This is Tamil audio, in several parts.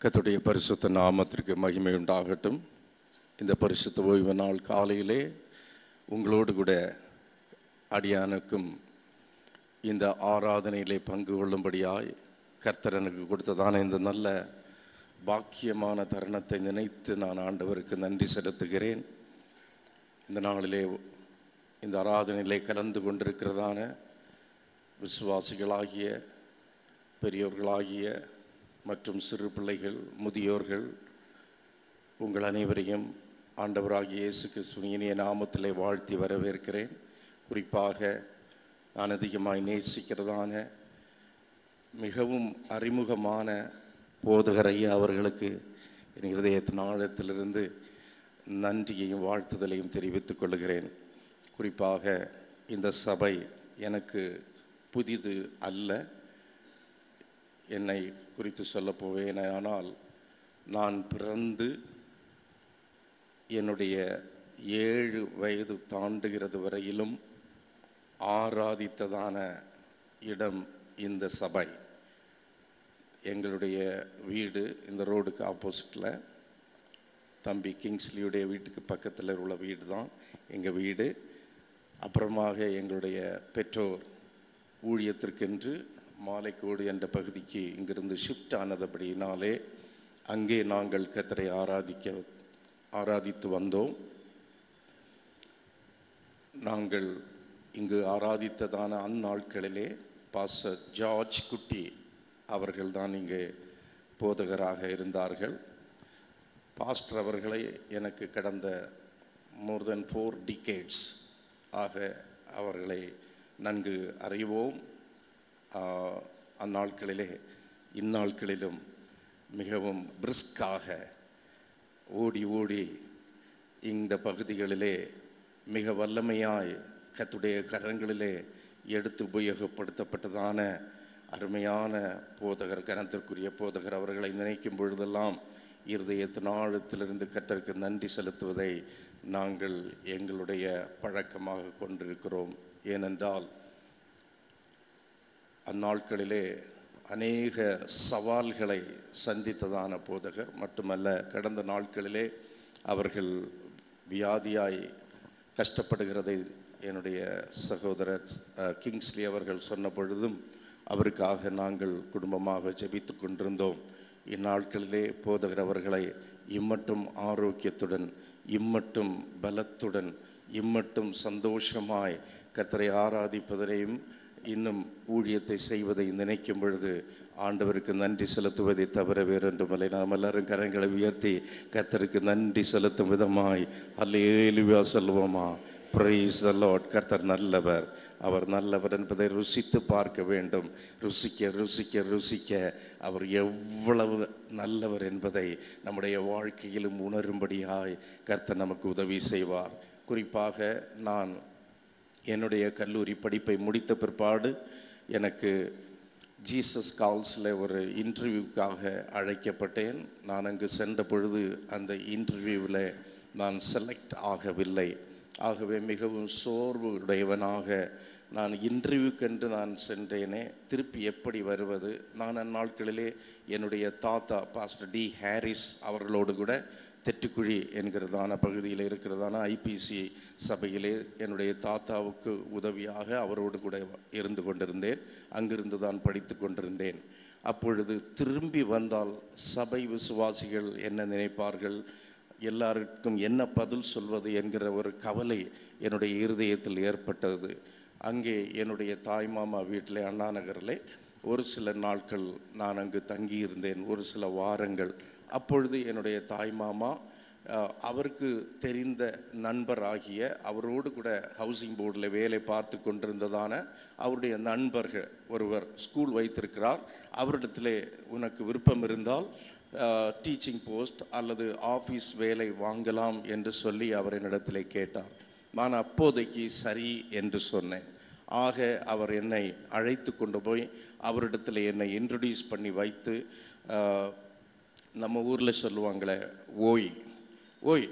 கர்த்தருடைய பரிசுத்த நாமத்திற்கு மகிமை உண்டாகட்டும். இந்த பரிசுத்த ஓய்வு நாள் காலையிலே உங்களோடு கூட அடியானுக்கும் இந்த ஆராதனையிலே பங்கு கொள்ளும்படியாய் கர்த்தர் எனக்கு கொடுத்ததான இந்த நல்ல பாக்கியமான தருணத்தை நினைத்து நான் ஆண்டவருக்கு நன்றி செலுத்துகிறேன். இந்த நாளிலே இந்த ஆராதனையிலே கலந்து கொண்டிருக்கிறதான விசுவாசிகளாகிய பெரியோர்களாகிய மற்றும் சிறு பிள்ளைகள், முதியோர்கள், உங்கள் அனைவரையும் ஆண்டவராகிய இயேசு கிறிஸ்துவின் இனிய நாமத்திலே வாழ்த்தி வரவேற்கிறேன். குறிப்பாக நான் அதிகமாய் நேசிக்கிறதான மிகவும் அறிமுகமான போதகர் ஐயா அவர்களுக்கு என் இருதயத்தின் ஆழத்திலிருந்து நன்றியையும் வாழ்த்துதலையும் தெரிவித்துக் கொள்கிறேன். குறிப்பாக இந்த சபை எனக்கு புதிது அல்ல. என்னை குறித்து சொல்லப்போவேன். ஆனால் நான் பிறந்து என்னுடைய 7 வயது தாண்டுகிறது வரையிலும் ஆராதித்ததான இடம் இந்த சபை. எங்களுடைய வீடு இந்த ரோடுக்கு ஆப்போசிட்டில் தம்பி கிங்ஸ்லியுடைய வீட்டுக்கு பக்கத்தில் உள்ள வீடு தான் எங்கள் வீடு. அப்புறமாக எங்களுடைய பெற்றோர் ஊழியத்திற்கென்று மாலைக்கோடு என்ற பகுதிக்கு இங்கிருந்து ஷிஃப்ட் ஆனதுபடியினாலே அங்கே நாங்கள் கர்த்தரை ஆராதித்து வந்தோம். நாங்கள் இங்கு ஆராதித்ததான அந்நாட்களிலே பாஸ்டர் ஜார்ஜ் குட்டி அவர்கள்தான் இங்கே போதகராக இருந்தார்கள். பாஸ்டர் அவர்களை எனக்கு கடந்த more than 4 decades ஆக அவர்களை நன்கு அறிவோம். அந்நாட்களிலே இந்நாட்களிலும் மிகவும் பிரிஸ்காக ஓடி ஓடி இந்த பகுதிகளிலே மிக வல்லமையாய் கர்த்தருடைய கரங்களிலே எடுத்து உபயோகப்படுத்தப்பட்டதான அருமையான போதகர், கனத்திற்குரிய போதகர் அவர்களை நினைக்கும் பொழுதெல்லாம் இருதயத்தின் ஆழத்திலிருந்து கர்த்தருக்கு நன்றி செலுத்துவதை நாங்கள் எங்களுடைய பழக்கமாக கொண்டிருக்கிறோம். ஏனென்றால் அந்நாட்களிலே அநேக சவால்களை சந்தித்ததான போதகர் மட்டுமல்ல, கடந்த நாட்களிலே அவர்கள் வியாதியாய் கஷ்டப்படுகிறதை என்னுடைய சகோதரர் கிங்ஸ்லி அவர்கள் சொன்ன பொழுதும் அவருக்காக நாங்கள் குடும்பமாக ஜெபித்து கொண்டிருந்தோம். இந்நாட்களிலே போதகர் அவர்களை இம்மட்டும் ஆரோக்கியத்துடன், இம்மட்டும் பலத்துடன், இம்மட்டும் சந்தோஷமாய் கர்த்தரை ஆராதிப்பதையும் இன்னும் ஊழியத்தை செய்வதை நினைக்கும் பொழுது ஆண்டவருக்கு நன்றி செலுத்துவதை தவிர வேறொன்றுமில்லை. நாம் எல்லாரும் கரங்களை உயர்த்தி கர்த்தருக்கு நன்றி செலுத்தும் விதமாய் அல்லேலூயா சொல்லுவோமா? Praise the Lord. கர்த்தர் நல்லவர், அவர் நல்லவர் என்பதை ருசித்து பார்க்க வேண்டும். ருசிக்க ருசிக்க ருசிக்க அவர் எவ்வளவு நல்லவர் என்பதை நம்முடைய வாழ்க்கையிலும் உணரும்படியாய் கர்த்தர் நமக்கு உதவி செய்வார். குறிப்பாக நான் என்னுடைய கல்லூரி படிப்பை முடித்த பிற்பாடு எனக்கு ஜீசஸ் கால்ஸில் ஒரு இன்டர்வியூக்காக அழைக்கப்பட்டேன். நான் அங்கு சென்ற பொழுது அந்த இன்டர்வியூவில் நான் செலக்ட் ஆகவில்லை. ஆகவே மிகவும் சோர்வு உடையவனாக நான் இன்டர்வியூக்கென்று நான் சென்றேனே. திருப்பி எப்படி வருவது? நான் அந்நாட்களிலே என்னுடைய தாத்தா பாஸ்டர் டி ஹாரிஸ் அவர்களோடு கூட தெட்டுக்குழி என்கிறதான பகுதியில் இருக்கிறதான ஐபிசி சபையிலே என்னுடைய தாத்தாவுக்கு உதவியாக அவரோடு கூட இருந்து கொண்டிருந்தேன். அங்கிருந்து தான் படித்து கொண்டிருந்தேன். அப்பொழுது திரும்பி வந்தால் சபை விசுவாசிகள் என்ன நினைப்பார்கள், எல்லாருக்கும் என்ன பதில் சொல்வது என்கிற ஒரு கவலை என்னுடைய இருதயத்தில் ஏற்பட்டது. அங்கே என்னுடைய தாய்மாமா வீட்டில் அண்ணா நகரில் ஒரு சில நாட்கள் நான் அங்கு தங்கியிருந்தேன், ஒரு சில வாரங்கள். அப்பொழுது என்னுடைய தாய்மாமா அவருக்கு தெரிந்த நண்பர் ஆகிய, அவரோடு கூட ஹவுசிங் போர்டில் வேலை பார்த்து கொண்டிருந்ததான அவருடைய நண்பர்கள் ஒருவர் ஸ்கூல் வைத்திருக்கிறார். அவரிடத்திலே உனக்கு விருப்பம் இருந்தால் டீச்சிங் போஸ்ட் அல்லது ஆஃபீஸ் வேலை வாங்கலாம் என்று சொல்லி அவர் என்னிடத்திலே கேட்டார். நான் அப்போதைக்கு சரி என்று சொன்னேன். ஆக அவர் என்னை அழைத்து கொண்டு போய் அவரிடத்தில் என்னை இன்ட்ரடியூஸ் பண்ணி வைத்து, நம்ம ஊரில் சொல்லுவாங்களே ஓய் ஓய்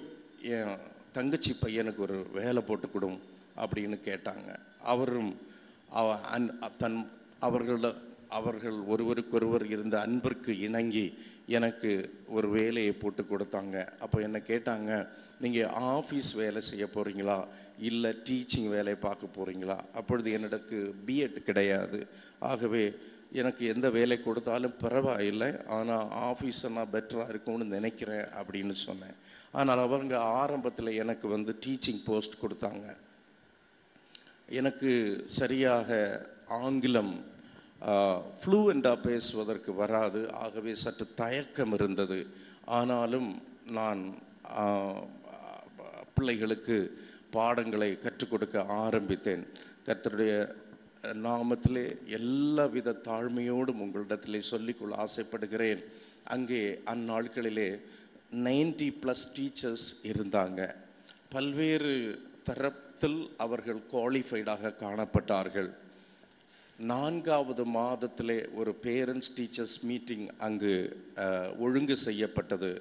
என் தங்கச்சி பையனுக்கு ஒரு வேலை போட்டு கொடும் அப்படின்னு கேட்டாங்க. அவரும் அவர்கள் ஒருவருக்கொருவர் இருந்த அன்பிற்கு இணங்கி எனக்கு ஒரு வேலையை போட்டு கொடுத்தாங்க. அப்போ என்ன கேட்டாங்க, நீங்கள் ஆஃபீஸ் வேலை செய்ய போகிறீங்களா இல்லை டீச்சிங் வேலையை பார்க்க போகிறீங்களா? அப்பொழுது எனக்கு பிஎட் கிடையாது. ஆகவே எனக்கு எந்த வேலை கொடுத்தாலும் பரவாயில்லை, ஆனால் ஆஃபீஸை நான் பெட்டராக இருக்கும்னு நினைக்கிறேன் அப்படின்னு சொன்னேன். ஆனால் அவங்க ஆரம்பத்தில் எனக்கு டீச்சிங் போஸ்ட் கொடுத்தாங்க. எனக்கு சரியாக ஆங்கிலம் ஃப்ளூவெண்டாக பேசுவதற்கு வராது. ஆகவே சற்று தயக்கம் இருந்தது. ஆனாலும் நான் பிள்ளைகளுக்கு பாடங்களை கற்றுக் கொடுக்க ஆரம்பித்தேன். கர்த்தருடைய நாமத்திலே எல்லா வித தாழ்மையோடும் உங்களிடத்திலே சொல்லிக்கொள்ள ஆசைப்படுகிறேன். அங்கே அந்நாட்களிலே 90+ டீச்சர்ஸ் இருந்தாங்க. பல்வேறு தரத்தில் அவர்கள் குவாலிஃபைடாக காணப்பட்டார்கள். 4வது மாதத்திலே ஒரு பேரண்ட்ஸ் டீச்சர்ஸ் மீட்டிங் அங்கு ஒழுங்கு செய்யப்பட்டது.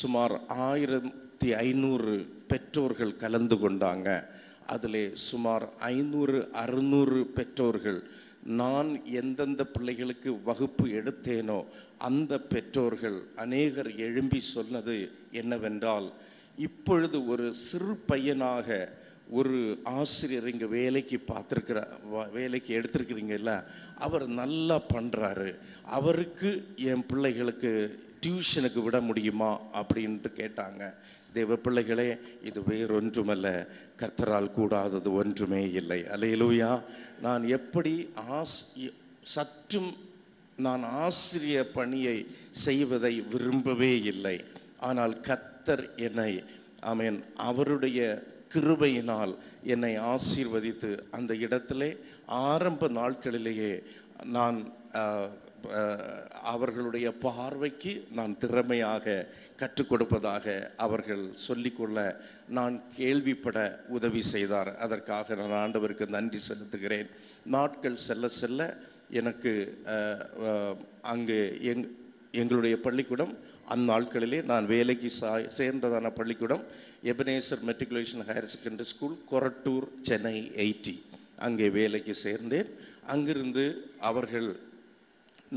சுமார் 1500 பெற்றோர்கள் கலந்து கொண்டாங்க. அதில் சுமார் 500-600 பெற்றோர்கள் நான் எந்தெந்த பிள்ளைகளுக்கு வகுப்பு எடுத்தேனோ அந்த பெற்றோர்கள் அநேகர் எழும்பி சொன்னது என்னவென்றால், இப்பொழுது ஒரு சிறு பையனாக ஒரு ஆசிரியர் இங்கே வேலைக்கு எடுத்திருக்கிறீங்கல்ல, அவர் நல்லா பண்ணுறாரு, அவருக்கு என் பிள்ளைகளுக்கு டியூஷனுக்கு விட முடியுமா அப்படின்ட்டு கேட்டாங்க. தேவ பிள்ளைகளே, இது வேறொன்றுமல்ல, கர்த்தரால் கூடாதது ஒன்றுமே இல்லை. அல்லேலூயா. நான் எப்படி சற்றும் நான் ஆசிரிய பணியை செய்வதை விரும்பவே இல்லை. ஆனால் கர்த்தர் என்னை ஆமென் அவருடைய கிருபையினால் என்னை ஆசீர்வதித்து அந்த இடத்திலே ஆரம்ப நாட்களிலேயே நான் அவர்களுடைய பார்வைக்கு நான் திறமையாக கற்றுக் கொடுப்பதாக அவர்கள் சொல்லிக்கொள்ள நான் கேள்விப்பட உதவி செய்தார். அதற்காக நான் ஆண்டவருக்கு நன்றி செலுத்துகிறேன். நாட்கள் செல்ல செல்ல எனக்கு அங்கு எங்களுடைய பள்ளிக்கூடம் அந்நாட்களிலே நான் வேலைக்கு சேர்ந்ததான பள்ளிக்கூடம் Ebenezer matriculation higher secondary school, Korattur, Chennai 80. அங்கே வேலைக்கு சேர்ந்தேன். அங்கிருந்து அவர்கள்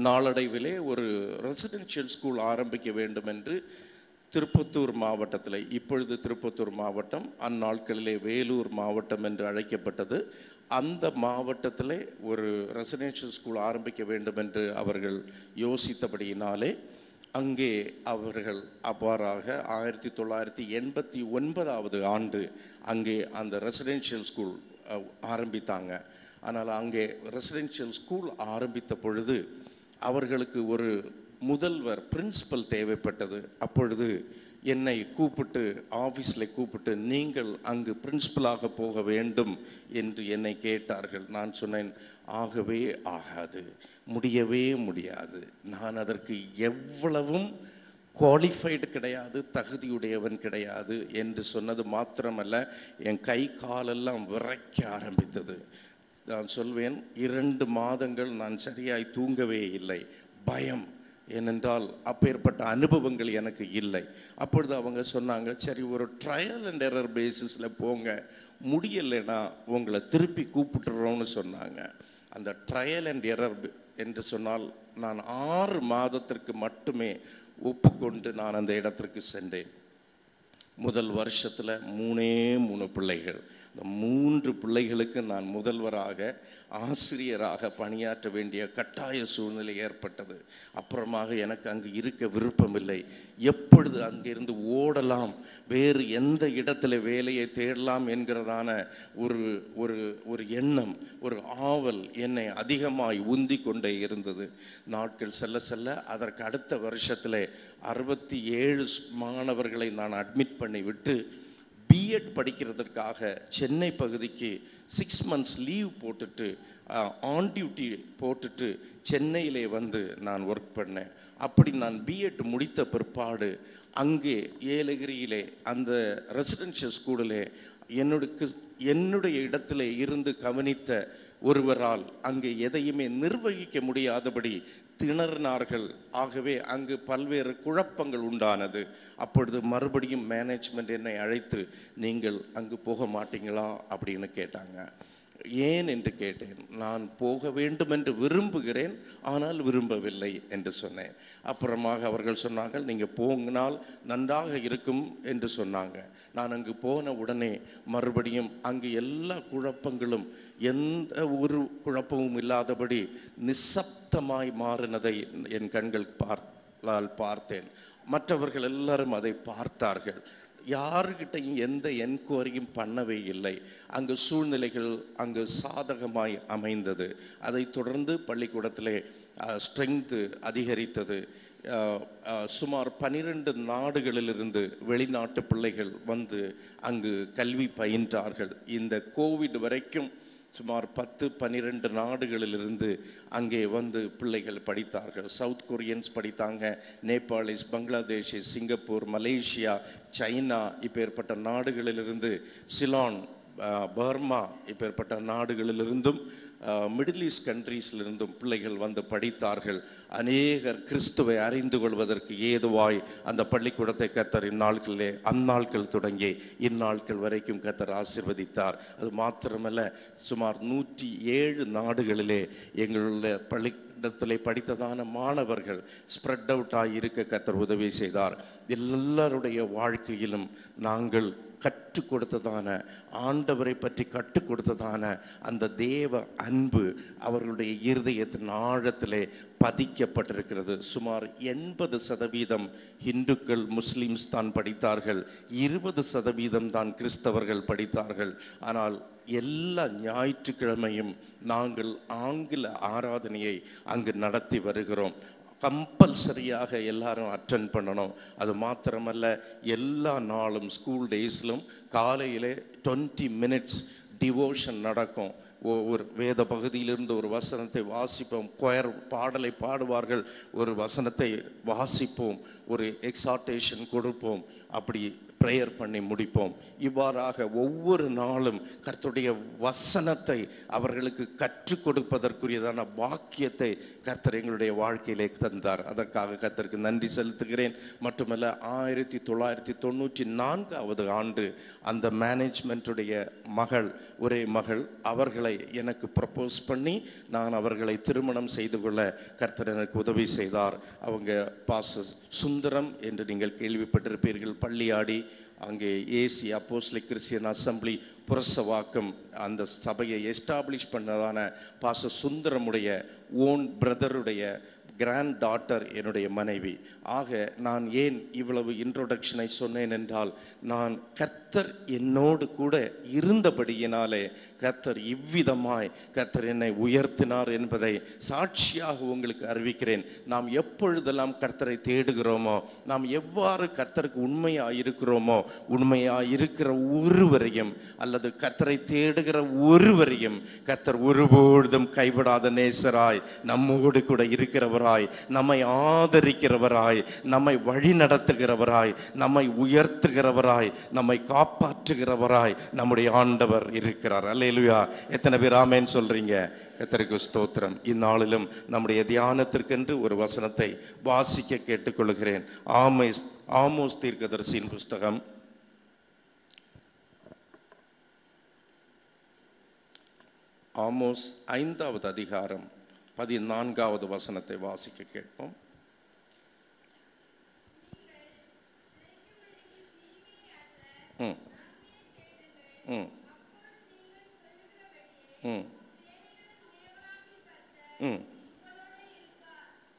நாளடைவிலே ஒரு ரெசிடென்ஷியல் ஸ்கூல் ஆரம்பிக்க வேண்டும் என்று திருப்பத்தூர் மாவட்டத்தில், இப்பொழுது திருப்பத்தூர் மாவட்டம், அந்நாட்களிலே வேலூர் மாவட்டம் என்று அழைக்கப்பட்டது, அந்த மாவட்டத்தில் ஒரு ரெசிடென்ஷியல் ஸ்கூல் ஆரம்பிக்க வேண்டும் என்று அவர்கள் யோசித்தபடியினாலே அங்கே அவர்கள் அவ்வாறாக 1989வது ஆண்டு அங்கே அந்த ரெசிடென்ஷியல் ஸ்கூல் ஆரம்பித்தாங்க. ஆனால் அங்கே ரெசிடென்ஷியல் ஸ்கூல் ஆரம்பித்த பொழுது அவர்களுக்கு ஒரு முதல்வர் பிரின்சிபல் தேவைப்பட்டது. அப்பொழுது என்னை கூப்பிட்டு ஆஃபீஸில் கூப்பிட்டு, நீங்கள் அங்கு பிரின்சிபலாக போக வேண்டும் என்று என்னை கேட்டார்கள். நான் சொன்னேன், ஆகவே ஆகாது, முடியவே முடியாது, நான் அதற்கு எவ்வளவும் குவாலிஃபைடு கிடையாது, தகுதியுடையவன் கிடையாது என்று சொன்னது மாத்திரமல்ல, என் கை காலெல்லாம் விரைக்க ஆரம்பித்தது. நான் சொல்வேன், 2 மாதங்கள் நான் சரியாய் தூங்கவே இல்லை. பயம், ஏனென்றால் அப்பேற்பட்ட அனுபவங்கள் எனக்கு இல்லை. அப்பொழுது அவங்க சொன்னாங்க, சரி ஒரு ட்ரையல் அண்ட் எரர் பேசிஸில் போங்க, முடியலைன்னா உங்களை திருப்பி கூப்பிட்டுறோன்னு சொன்னாங்க. அந்த ட்ரையல் அண்ட் எரர் என்று சொன்னால் நான் 6 மாதத்திற்கு மட்டுமே ஒப்புக்கொண்டு நான் அந்த இடத்திற்கு சென்றேன். முதல் வருஷத்தில் 3 பிள்ளைகள். இந்த 3 பிள்ளைகளுக்கு நான் முதல்வராக ஆசிரியராக பணியாற்ற வேண்டிய கட்டாய சூழ்நிலை ஏற்பட்டது. அப்புறமாக எனக்கு அங்கு இருக்க விருப்பமில்லை. எப்பொழுது அங்கிருந்து ஓடலாம், வேறு எந்த இடத்துல வேலையை தேடலாம் என்கிறதான ஒரு எண்ணம், ஒரு ஆவல் என்னை அதிகமாய் உந்தி கொண்டே இருந்தது. நாட்கள் செல்ல செல்ல அதற்கு அடுத்த வருஷத்தில் 67 மாணவர்களை நான் அட்மிட் பண்ணி விட்டு பிஎட் படிக்கிறதுக்காக சென்னை பகுதிக்கு 6 months லீவ் போட்டுட்டு ஆன் டியூட்டி போட்டுட்டு சென்னையிலே வந்து நான் ஒர்க் பண்ணேன். அப்படி நான் பிஎட் முடித்த பிற்பாடு அங்கே ஏலகிரியிலே அந்த ரெசிடென்ஷியல் ஸ்கூலில் என்னுடைய இடத்துல இருந்து கவனித்த ஒருவரால் அங்கே எதையுமே நிர்வகிக்க முடியாதபடி திணறினார்கள். ஆகவே அங்கு பல்வேறு குழப்பங்கள் உண்டானது. அப்பொழுது மறுபடியும் மேனேஜ்மெண்ட் என்னை அழைத்து, நீங்கள் அங்கு போக மாட்டீங்களா அப்படின்னு கேட்டாங்க. ஏன் என்று கேட்டேன். நான் போக வேண்டும் என்று விரும்புகிறேன், ஆனால் விரும்பவில்லை என்று சொன்னேன். அப்புறமாக அவர்கள் சொன்னார்கள், நீங்கள் போங்கினால் நன்றாக இருக்கும் என்று சொன்னாங்க. நான் அங்கு போன உடனே மறுபடியும் அங்கு எல்லா குழப்பங்களும், எந்த ஒரு குழப்பமும் இல்லாதபடி நிசப்தமாய் மாறினதை என் கண்கள் பார்த்தேன். மற்றவர்கள் எல்லாரும் அதை பார்த்தார்கள். யாருக்கிட்டையும் எந்த என்கொயரியும் பண்ணவே இல்லை. அங்கு சூழ்நிலைகள் அங்கு சாதகமாய் அமைந்தது. அதை தொடர்ந்து பள்ளிக்கூடத்திலே ஸ்ட்ரெங்கு அதிகரித்தது. சுமார் 12 நாடுகளிலிருந்து வெளிநாட்டு பிள்ளைகள் வந்து அங்கு கல்வி பயின்றார்கள். இந்த கோவிட் வரைக்கும் சுமார் 10-12 நாடுகளிலிருந்து அங்கே வந்து பிள்ளைகள் படித்தார்கள். சவுத் கொரியன்ஸ் படித்தாங்க, நேபாளிஸ், பங்களாதேஷிஸ், சிங்கப்பூர், மலேசியா, சைனா, இப்பேற்பட்ட நாடுகளிலிருந்து, சிலான், பர்மா, இப்பேற்பட்ட நாடுகளிலிருந்தும், மிடில் ஈஸ்ட் கண்ட்ரீஸிலிருந்தும் பிள்ளைகள் வந்து படித்தார்கள். அநேகர் கிறிஸ்துவை அறிந்து கொள்வதற்கு ஏதுவாய் அந்த பள்ளிக்கூடத்தை கர்த்தர் இந்நாட்களிலே, அந்நாட்கள் தொடங்கி இந்நாட்கள் வரைக்கும் கர்த்தர் ஆசீர்வதித்தார். அது மாத்திரமல்ல, சுமார் 107 நாடுகளிலே எங்களுடைய பள்ளிக்கூடத்திலே படித்ததான மாணவர்கள் ஸ்ப்ரெட் அவுட் ஆகி இருக்க கர்த்தர் உதவி செய்தார். எல்லாருடைய வாழ்க்கையிலும் நாங்கள் கற்றுக் கொடுத்ததான, ஆண்டவரை பற்றி கற்றுக் கொடுத்ததான அந்த தேவ அன்பு அவர்களுடைய இருதயத்தின் ஆழத்திலே பதிக்கப்பட்டிருக்கிறது. சுமார் 80% இந்துக்கள், முஸ்லிம்ஸ் தான் படித்தார்கள், 20% தான் கிறிஸ்தவர்கள் படித்தார்கள். ஆனால் எல்லா ஞாயிற்றுக்கிழமையும் நாங்கள் ஆங்கில ஆராதனையை அங்கு நடத்தி வருகிறோம். கம்பல்சரியாக எல்லாரும் அட்டென்ட் பண்ணணும். அது மாத்திரமல்ல, எல்லா நாளும் ஸ்கூல் டேஸ்லும் காலையிலே 20 minutes டிவோஷன் நடக்கும். ஒரு வேத பகுதியிலிருந்து ஒரு வசனத்தை வாசிப்போம், கொயர் பாடலை பாடுவார்கள், ஒரு வசனத்தை வாசிப்போம், ஒரு எக்ஸார்டேஷன் கொடுப்போம், அப்படி ப்ரேயர் பண்ணி முடிப்போம். இவ்வாறாக ஒவ்வொரு நாளும் கர்த்தருடைய வசனத்தை அவர்களுக்கு கற்றுக் கொடுப்பதற்குரியதான பாக்கியத்தை கர்த்தர் எங்களுடைய வாழ்க்கையிலே தந்தார். அதற்காக கர்த்தருக்கு நன்றி செலுத்துகிறேன். மட்டுமல்ல, 1994 ஆண்டு அந்த மேனேஜ்மெண்ட்டுடைய மகள், ஒரே மகள், அவர்களை எனக்கு ப்ரப்போஸ் பண்ணி நான் அவர்களை திருமணம் செய்து கொள்ள கர்த்தர் எனக்கு உதவி செய்தார். அவங்க பாஸ்டர் சுந்தரம் என்று நீங்கள் கேள்விப்பட்டிருப்பீர்கள். பள்ளியாடி அங்கே AC apostolic Christian assembly Purasawalkam அந்த சபையை எஸ்டாப்ளிஷ் பண்ணதான பாஸ்டர் சுந்தரமுடைய ஓன் பிரதருடைய கிராண்ட் டாட்டர் என்னுடைய மனைவி. ஆக நான் ஏன் இவ்வளவு இன்ட்ரோடக்ஷனை சொன்னேன் என்றால், நான் கர்த்தர் என்னோடு கூட இருந்தபடியினாலே கர்த்தர் இவ்விதமாய் கர்த்தர் என்னை உயர்த்தினார் என்பதை சாட்சியாக உங்களுக்கு அறிவிக்கிறேன். நாம் எப்பொழுதெல்லாம் கர்த்தரை தேடுகிறோமோ, நாம் எவ்வாறு கர்த்தருக்கு உண்மையாக இருக்கிறோமோ, உண்மையாக இருக்கிற ஒருவரையும் அல்லது கர்த்தரை தேடுகிற ஒருவரையும் கர்த்தர் ஒருபொழுதும் கைவிடாத நேசராய் நம்மோடு கூட இருக்கிறவர், நம்மை ஆதரிக்கிறவராய், நம்மை வழி நடத்துகிறவராய், நம்மை உயர்த்துகிறவராய், நம்மை காப்பாற்றுகிறவராய் நம்முடைய ஆண்டவர் இருக்கிறார். அல்லேலூயா! எத்தனை பேர் ஆமென் சொல்றீங்க? கர்த்தருக்கு ஸ்தோத்திரம். இந்நாளிலும் நம்முடைய தியானத்திற்கென்று ஒரு வசனத்தை வாசிக்க கேட்டுக்கொள்கிறேன். ஆமோஸ் தீர்க்கதரிசியின் புஸ்தகம் 5வது அதிகாரம் 14வது வசனத்தை வாசிக்க கேட்போம்.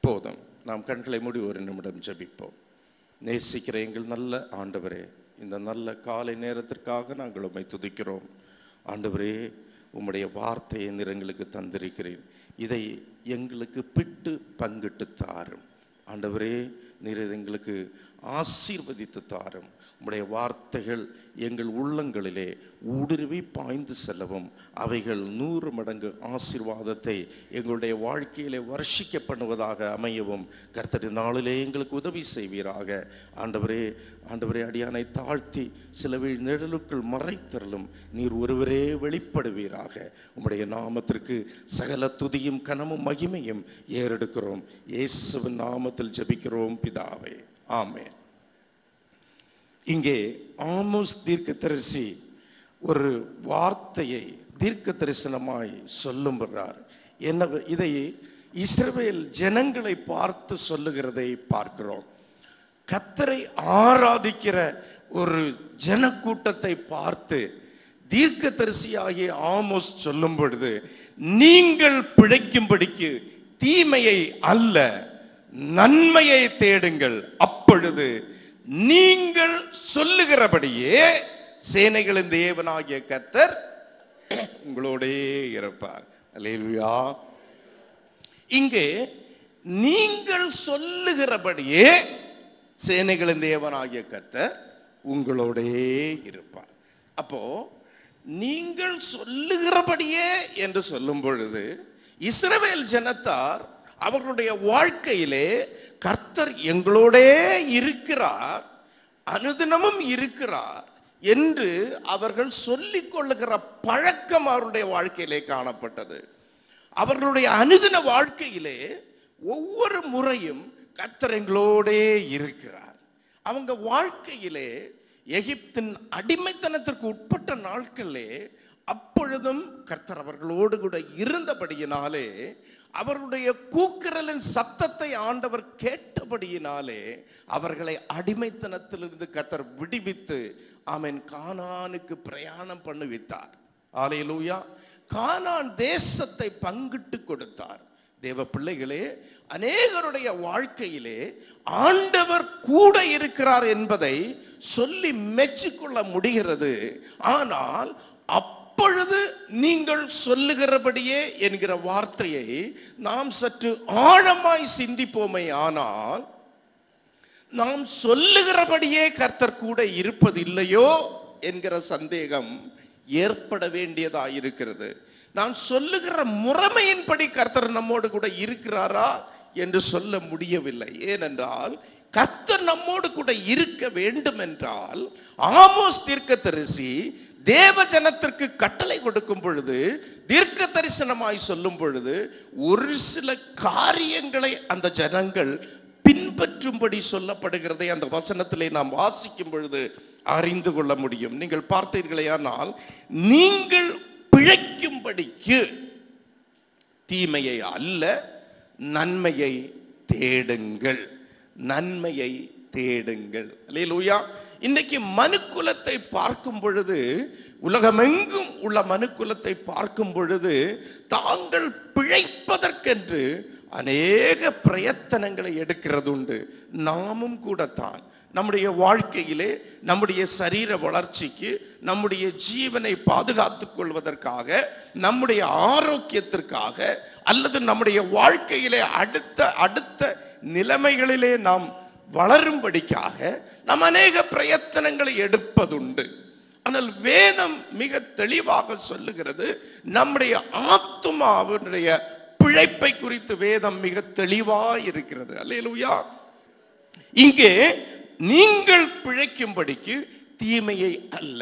போதும். நாம் கண்களை மூடி ஒரு நிமிடம் ஜெபிப்போம். நேசிக்கிற எங்கள் நல்ல ஆண்டவரே, இந்த நல்ல காலை நேரத்திற்காக நாங்கள் உம்மை துதிக்கிறோம். ஆண்டவரே, உம்முடைய வார்த்தையை நீர் எங்களுக்கு தந்திருக்கிறீர். இதை எங்களுக்கு பிட்டு பங்கிட்டு தாரும். ஆண்டவரே, நீர் எங்களுக்கு ஆசீர்வதித்து தாரும். உம்முடைய வார்த்தைகள் எங்கள் உள்ளங்களிலே ஊடுருவி பாய்ந்து செல்லவும், அவைகள் 100 மடங்கு ஆசீர்வாதத்தை எங்களுடைய வாழ்க்கையிலே வர்ஷிக்க பண்ணுவதாக அமையவும் கர்த்தரின் நாளிலே எங்களுக்கு உதவி செய்வீராக. ஆண்டவரே, ஆண்டவரே, அடியானை தாழ்த்தி சிலவில் நிழலுக்குள் மறைத்தருளும். நீர் ஒருவரே வெளிப்படுவீராக. உம்முடைய நாமத்திற்கு சகல துதியும் கனமும் மகிமையும் ஏறெடுக்கிறோம். இயேசுவின் நாமத்தில் ஜெபிக்கிறோம் பிதாவே, ஆமென். இங்கே ஆமோஸ் தீர்க்கதரிசி ஒரு வார்த்தையை தீர்க்க தரிசனமாய் சொல்லுகிறார். என்ன? இதை இஸ்ரவேல் ஜனங்களை பார்த்து சொல்லுகிறதை பார்க்கிறோம். கர்த்தரை ஆராதிக்கிற ஒரு ஜனக்கூட்டத்தை பார்த்து தீர்க்கதரிசியாகிய ஆமோஸ் சொல்லும் பொழுது, நீங்கள் பிழைக்கும்படிக்கு தீமையை அல்ல நன்மையை தேடுங்கள், அப்பொழுது நீங்கள் சொல்லுகிறபடியே சேனைகளின் தேவனாகிய கர்த்தர் உங்களோடே இருப்பார். அல்லேலூயா. இங்கே நீங்கள் சொல்லுகிறபடியே சேனைகளின் தேவனாகிய கர்த்தர் உங்களோடே இருப்பார். அப்போ நீங்கள் சொல்லுகிறபடியே என்று சொல்லும் பொழுது இஸ்ரவேல் ஜனத்தார் அவர்களுடைய வாழ்க்கையிலே கர்த்தர் எங்களோடே இருக்கிறார், அனுதினமும் இருக்கிறார் என்று அவர்கள் சொல்லிக் கொள்ளுகிற பழக்கம் அவருடைய வாழ்க்கையிலே காணப்பட்டது. அவர்களுடைய அனுதின வாழ்க்கையிலே ஒவ்வொரு முறையும் கர்த்தர் எங்களோடே இருக்கிறார். அவங்க வாழ்க்கையிலே எகிப்தின் அடிமைத்தனத்திற்கு உட்பட்ட நாட்களே அப்பொழுதும் கர்த்தர் அவர்களோடு கூட இருந்தபடியினாலே, அவர்களுடைய கூக்குரலின் சத்தத்தை ஆண்டவர் கேட்டபடியினாலே அவர்களை அடிமைத்தனத்திலிருந்து கர்த்தர் விடுவித்து ஆமென் கானானுக்கு பிரயாணம் பண்ணுவித்தார். அல்லேலூயா. கானான் தேசத்தை பங்கிட்டு கொடுத்தார். தேவ பிள்ளைகளே, அநேகருடைய வாழ்க்கையிலே ஆண்டவர் கூட இருக்கிறார் என்பதை சொல்லி மெச்சிக்கொள்ள முடிகிறது. ஆனால் அப்பொழுது நீங்கள் சொல்லுகிறபடியே என்கிற வார்த்தையை நாம் சற்று ஆழமாய் சிந்திப்போமே, ஆனால் நாம் சொல்லுகிறபடியே கர்த்தர் கூட இருப்பதில்லையோ என்கிற சந்தேகம் ஏற்பட வேண்டியதாயிருக்கிறது. நான் சொல்லுகிற முறைமையின்படி கர்த்தர் நம்மோடு கூட இருக்கிறாரா என்று சொல்ல முடியவில்லை. ஏனென்றால் கர்த்தர் நம்மோடு கூட இருக்க வேண்டும் என்றால் ஆமோஸ் தீர்க்கதரிசி தேவ ஜனத்திற்கு கட்டளை கொடுக்கும் பொழுது, தீர்க்க தரிசனமாய் சொல்லும் பொழுது ஒரு சில காரியங்களை அந்த ஜனங்கள் பின்பற்றும்படி சொல்லப்படுகிறதை அந்த வசனத்திலே நாம் வாசிக்கும் பொழுது அறிந்து கொள்ள முடியும். நீங்கள் பார்த்தீர்களேயானால், நீங்கள் பிழைக்கும்படிக்கு தீமையை அல்ல நன்மையை தேடுங்கள், நன்மையை தேடுங்கள். அல்லேலூயா. இன்னைக்கு மனுக்குலத்தை பார்க்கும் பொழுது, உலகமெங்கும் உள்ள மனுக்குலத்தை பார்க்கும் பொழுது, தாங்கள் பிழைப்பதற்கென்று அநேக பிரயத்தனங்களை எடுக்கிறது உண்டு. நாமும் கூடத்தான் நம்முடைய வாழ்க்கையிலே நம்முடைய சரீர வளர்ச்சிக்கு, நம்முடைய ஜீவனை பாதுகாத்துக் கொள்வதற்காக, நம்முடைய ஆரோக்கியத்திற்காக, அல்லது நம்முடைய வாழ்க்கையிலே அடுத்த நிலைமைகளிலே நாம் வளரும்படிக்காக நாம் அநேக பிரயத்தனங்களை எடுப்பதுண்டு. ஆனால் வேதம் மிக தெளிவாக சொல்லுகிறது, நம்முடைய ஆத்துமாவுடைய பிழைப்பை குறித்து வேதம் மிக தெளிவாக இருக்கிறது. அல்லேலூயா. இங்கே நீங்கள் பிழைக்கும்படிக்கு தீமையை அல்ல.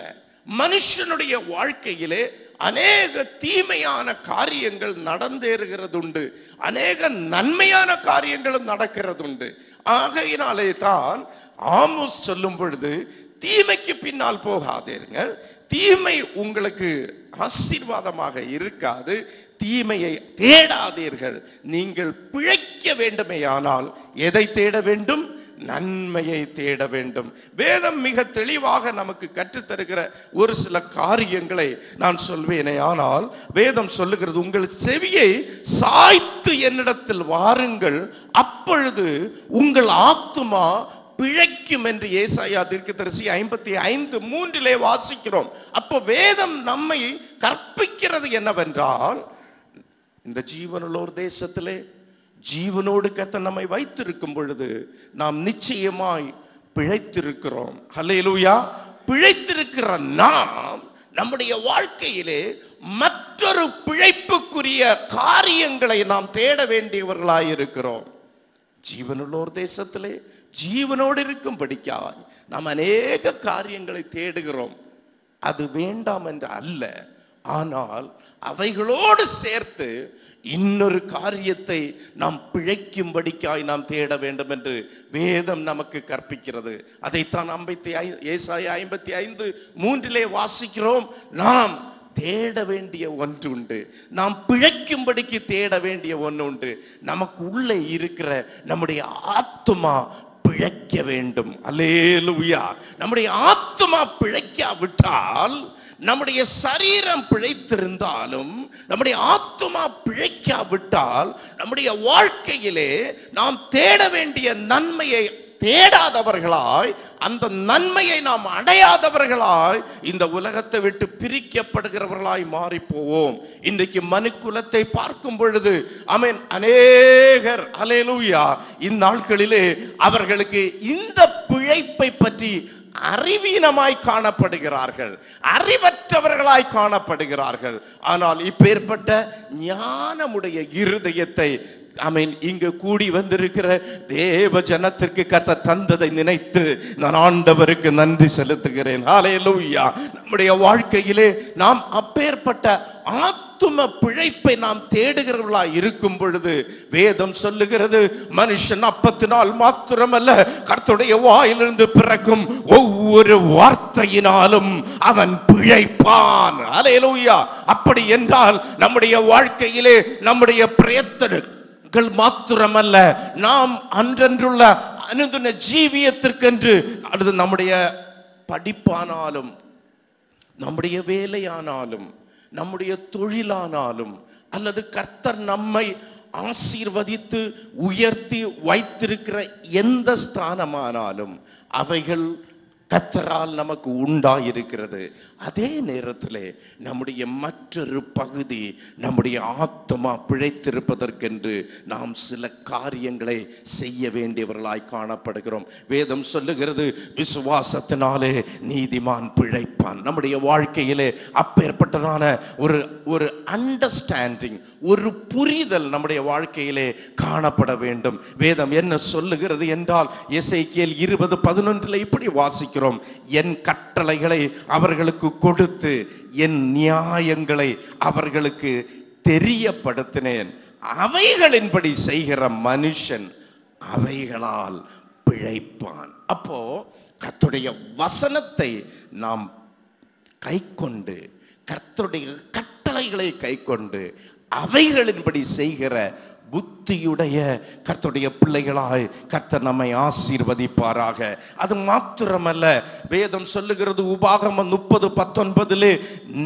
மனுஷனுடைய வாழ்க்கையிலே அநேக தீமையான காரியங்கள் நடந்தேறுகிறதுண்டு, அநேக நன்மையான காரியங்களும் நடக்கிறதுண்டு. ஆகையினாலே தான் ஆமோஸ் சொல்லும் பொழுது, தீமைக்கு பின்னால் போகாதீர்கள், தீமை உங்களுக்கு ஆசீர்வாதமாக இருக்காது, தீமையை தேடாதீர்கள். நீங்கள் பிழைக்க வேண்டுமேயானால் எதை தேட வேண்டும்? நன்மையை தேட வேண்டும். வேதம் மிக தெளிவாக நமக்கு கற்றுத்தருகிற ஒரு சில காரியங்களை நான் சொல்வேனே, ஆனால் வேதம் சொல்லுகிறது, உங்கள் செவியை சாய்த்து என்னிடத்தில் வாருங்கள், அப்பொழுது உங்கள் ஆத்துமா பிழைக்கும் என்று ஏசாயா தீர்க்கதரிசி 55:3 வாசிக்கிறோம். அப்போ வேதம் நம்மை கற்பிக்கிறது என்னவென்றால், இந்த ஜீவனுள்ளோர் தேசத்திலே ஜீவனோடு கர்த்தர் நம்மை வைத்திருக்கும் பொழுது நாம் நிச்சயமாய் பிழைத்திருக்கிறோம். அல்லேலூயா. பிழைத்திருக்கிற நாம் நம்முடைய வாழ்க்கையிலே மற்றொரு பிழைப்புக்குரிய காரியங்களை நாம் தேட வேண்டியவர்களாய் இருக்கிறோம். ஜீவனுள்ளோர் தேசத்திலே ஜீவனோடு இருக்கும்படிக்காய் நாம் அநேக காரியங்களை தேடுகிறோம். அது வேண்டாம் என்று அல்ல, ஆனால் அவைகளோடு சேர்த்து இன்னொரு காரியத்தை நாம் பிழைக்கும்படிக்காய் நாம் தேட வேண்டும் என்று வேதம் நமக்கு கற்பிக்கிறது. அதைத்தான் ஏசாயா 55:3 வாசிக்கிறோம். நாம் தேட வேண்டிய ஒன்று உண்டு, நாம் பிழைக்கும்படிக்கு தேட வேண்டிய ஒன்று உண்டு. நமக்கு உள்ளே இருக்கிற நம்முடைய ஆத்துமா பிழைக்க வேண்டும். அல்லேலூயா. நம்முடைய ஆத்துமா பிழைக்காவிட்டால், நம்முடைய சரீரம் பிழைத்திருந்தாலும் நம்முடைய ஆத்துமா பிழைக்காவிட்டால், நம்முடைய வாழ்க்கையிலே நாம் தேட வேண்டிய நன்மையை தேடாதவர்களாய், அந்த நன்மையை நாம் அடையாதவர்களாய் இந்த உலகத்தை விட்டு பிரிக்கப்படுகிறவர்களாய் மாறி போவோம். இன்றைக்கு மனுக்குலத்தை பார்க்கும் பொழுது ஆமென், அநேகர் அல்லேலூயா இந்நாட்களிலே அவர்களுக்கு இந்த பிழைப்பை பற்றி அறிவீனமாய் காணப்படுகிறார்கள், அறிவற்றவர்களாய் காணப்படுகிறார்கள். ஆனால் இப்பேற்பட்ட ஞானமுடைய இருதயத்தை ஆமென் இங்கு கூடி வந்திருக்கிற தேவ ஜனத்திற்கு கர்த்தர் தந்ததை நினைத்து நான் ஆண்டவருக்கு நன்றி செலுத்துகிறேன். ஹல்லேலூயா. நம்முடைய வாழ்க்கையிலே நாம் அப்பேற்பட்ட ஆத்தும பிழைப்பை நாம் தேடுகிறவர்களாய் இருக்கும் பொழுது வேதம் சொல்லுகிறது, மனுஷன் அப்பத்தினால் மாத்திரமல்ல கர்த்தருடைய வாயிலிருந்து பிறக்கும் ஒவ்வொரு வார்த்தையினாலும் அவன் பிழைப்பான். ஹல்லேலூயா. அப்படி என்றால் நம்முடைய வாழ்க்கையிலே நம்முடைய பிரயத்தனம் மாத்திரமல்ல, நாம் அன்றன்றுள்ள அனுதின ஜீவியத்திற்கென்று அது நம்முடைய படிப்பானாலும், நம்முடைய வேலையானாலும், நம்முடைய தொழிலானாலும், அல்லது கர்த்தர் நம்மை ஆசீர்வதித்து உயர்த்தி வைத்திருக்கிற எந்த ஸ்தானமானாலும் அவைகள் கர்த்தரால் நமக்கு உண்டாயிருக்கிறது. அதே நேரத்தில் நம்முடைய மற்றொரு பகுதி, நம்முடைய ஆத்மா பிழைத்திருப்பதற்கென்று நாம் சில காரியங்களை செய்ய வேண்டியவர்களாய் காணப்படுகிறோம். வேதம் சொல்லுகிறது, விசுவாசத்தினாலே நீதிமான் பிழைப்பான். நம்முடைய வாழ்க்கையிலே அப்பேற்பட்டதான ஒரு அண்டர்ஸ்டாண்டிங், ஒரு புரிதல் நம்முடைய வாழ்க்கையிலே காணப்பட வேண்டும். வேதம் என்ன சொல்லுகிறது என்றால், எசேக்கியேல் 20:11 இப்படி வாசிக்கிறோம், என் கட்டளைகளை அவர்களுக்கு கொடுத்து என் நியாயங்களை அவர்களுக்கு தெரியப்படுத்தினேன், அவைகளின்படி செய்கிற மனுஷன் அவைகளால் பிழைப்பான். அப்போ கர்த்தருடைய வசனத்தை நாம் கைக்கொண்டு, கர்த்தருடைய கட்டளைகளை கைக்கொண்டு அவைகளின்படி செய்கிற புத்தியுடைய கர்த்தருடைய பிள்ளைகளாய் கர்த்தர் நம்மை ஆசீர்வதிப்பாராக. அது மாத்திரமல்ல, வேதம் சொல்லுகிறது உபாகமம் 30:19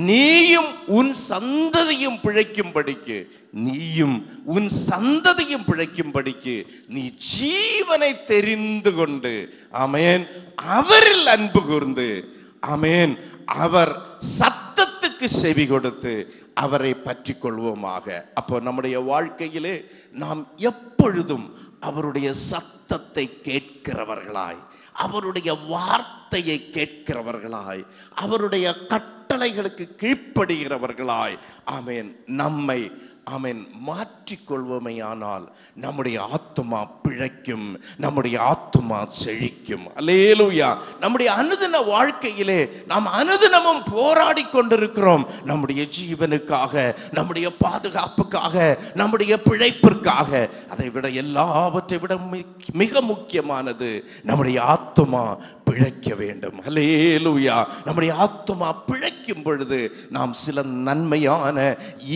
நீயும் உன் சந்ததியும் பிழைக்கும்படிக்கு, நீயும் உன் சந்ததியும் பிழைக்கும்படிக்கு நீ ஜீவனை தெரிந்து கொண்டு ஆமென் அவரில் அன்பு கூர்ந்து ஆமென் அவர் சத்தத்துக்கு செவி கொடுத்து அவரை பற்றி கொள்வோமாக. அப்போ நம்முடைய வாழ்க்கையிலே நாம் எப்பொழுதும் அவருடைய சத்தத்தை கேட்கிறவர்களாய், அவருடைய வார்த்தையை கேட்கிறவர்களாய், அவருடைய கட்டளைகளுக்கு கீழ்ப்படுகிறவர்களாய் ஆமென் நம்மை ஆமென் மாற்றிக்கொள்வோமையானால் நம்முடைய ஆத்துமா பிழைக்கும், நம்முடைய ஆத்துமா செழிக்கும். அல்லேலூயா. நம்முடைய அனுதின வாழ்க்கையிலே நாம் அனுதினமும் போராடி கொண்டிருக்கிறோம், நம்முடைய ஜீவனுக்காக, நம்முடைய பாதுகாப்புக்காக, நம்முடைய பிழைப்பிற்காக. அதை விட எல்லாவற்றை விட மிக முக்கியமானது நம்முடைய ஆத்துமா பிழைக்க வேண்டும். அல்லேலூயா. நம்முடைய ஆத்துமா பிழைக்கும் பொழுது நாம் சில நன்மையான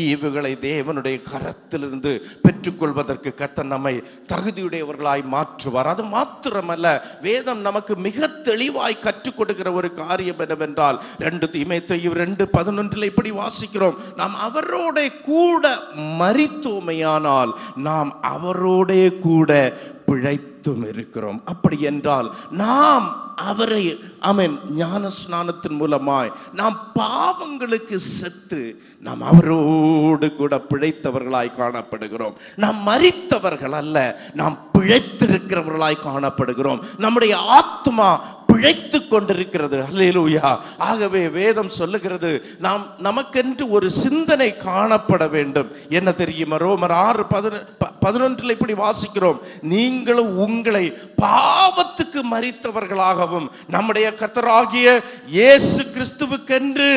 ஈவுகளை தேவனுடைய கரத்திலிருந்து பெற்றுக்கொள்வதற்கு கர்த்தர் நம்மை தகுதியுடையவர்களாய் மாற்றுவார். அது மாத்திரமல்ல, வேதம் நமக்கு மிக தெளிவாய் கற்றுக் கொடுக்கிற ஒரு காரியம் என்னவென்றால், 2 தீமோத்தேயு 2:11 இப்படி வாசிக்கிறோம், நாம் அவரோட கூட மரித்தோமையானால் நாம் அவரோட கூட பிழைத்தும் இருக்கிறோம். அப்படி என்றால் நாம் அவரை ஆமென் ஞான ஸ்நானத்தின் மூலமாய் நாம் பாவங்களுக்கு செத்து நாம் அவரோடு கூட பிழைத்தவர்களாய் காணப்படுகிறோம். நாம் மரித்தவர்கள் அல்ல, நாம் பிழைத்திருக்கிறவர்களாய் காணப்படுகிறோம். நம்முடைய ஆத்மா பிழைத்து கொண்டிருக்கிறது. அல்லேலூயா. ஆகவே வேதம் சொல்லுகிறது, நாம் நமக்கென்று ஒரு சிந்தனை காணப்பட வேண்டும். என்ன தெரியுமா? ரோமர் 6:11 இப்படி வாசிக்கிறோம், நீங்களும் உங்களை பாவத்துக்கு மரித்தவர்களாகவும் நம்முடைய கர்த்தராகிய இயேசு கிறிஸ்துவுக்கென்று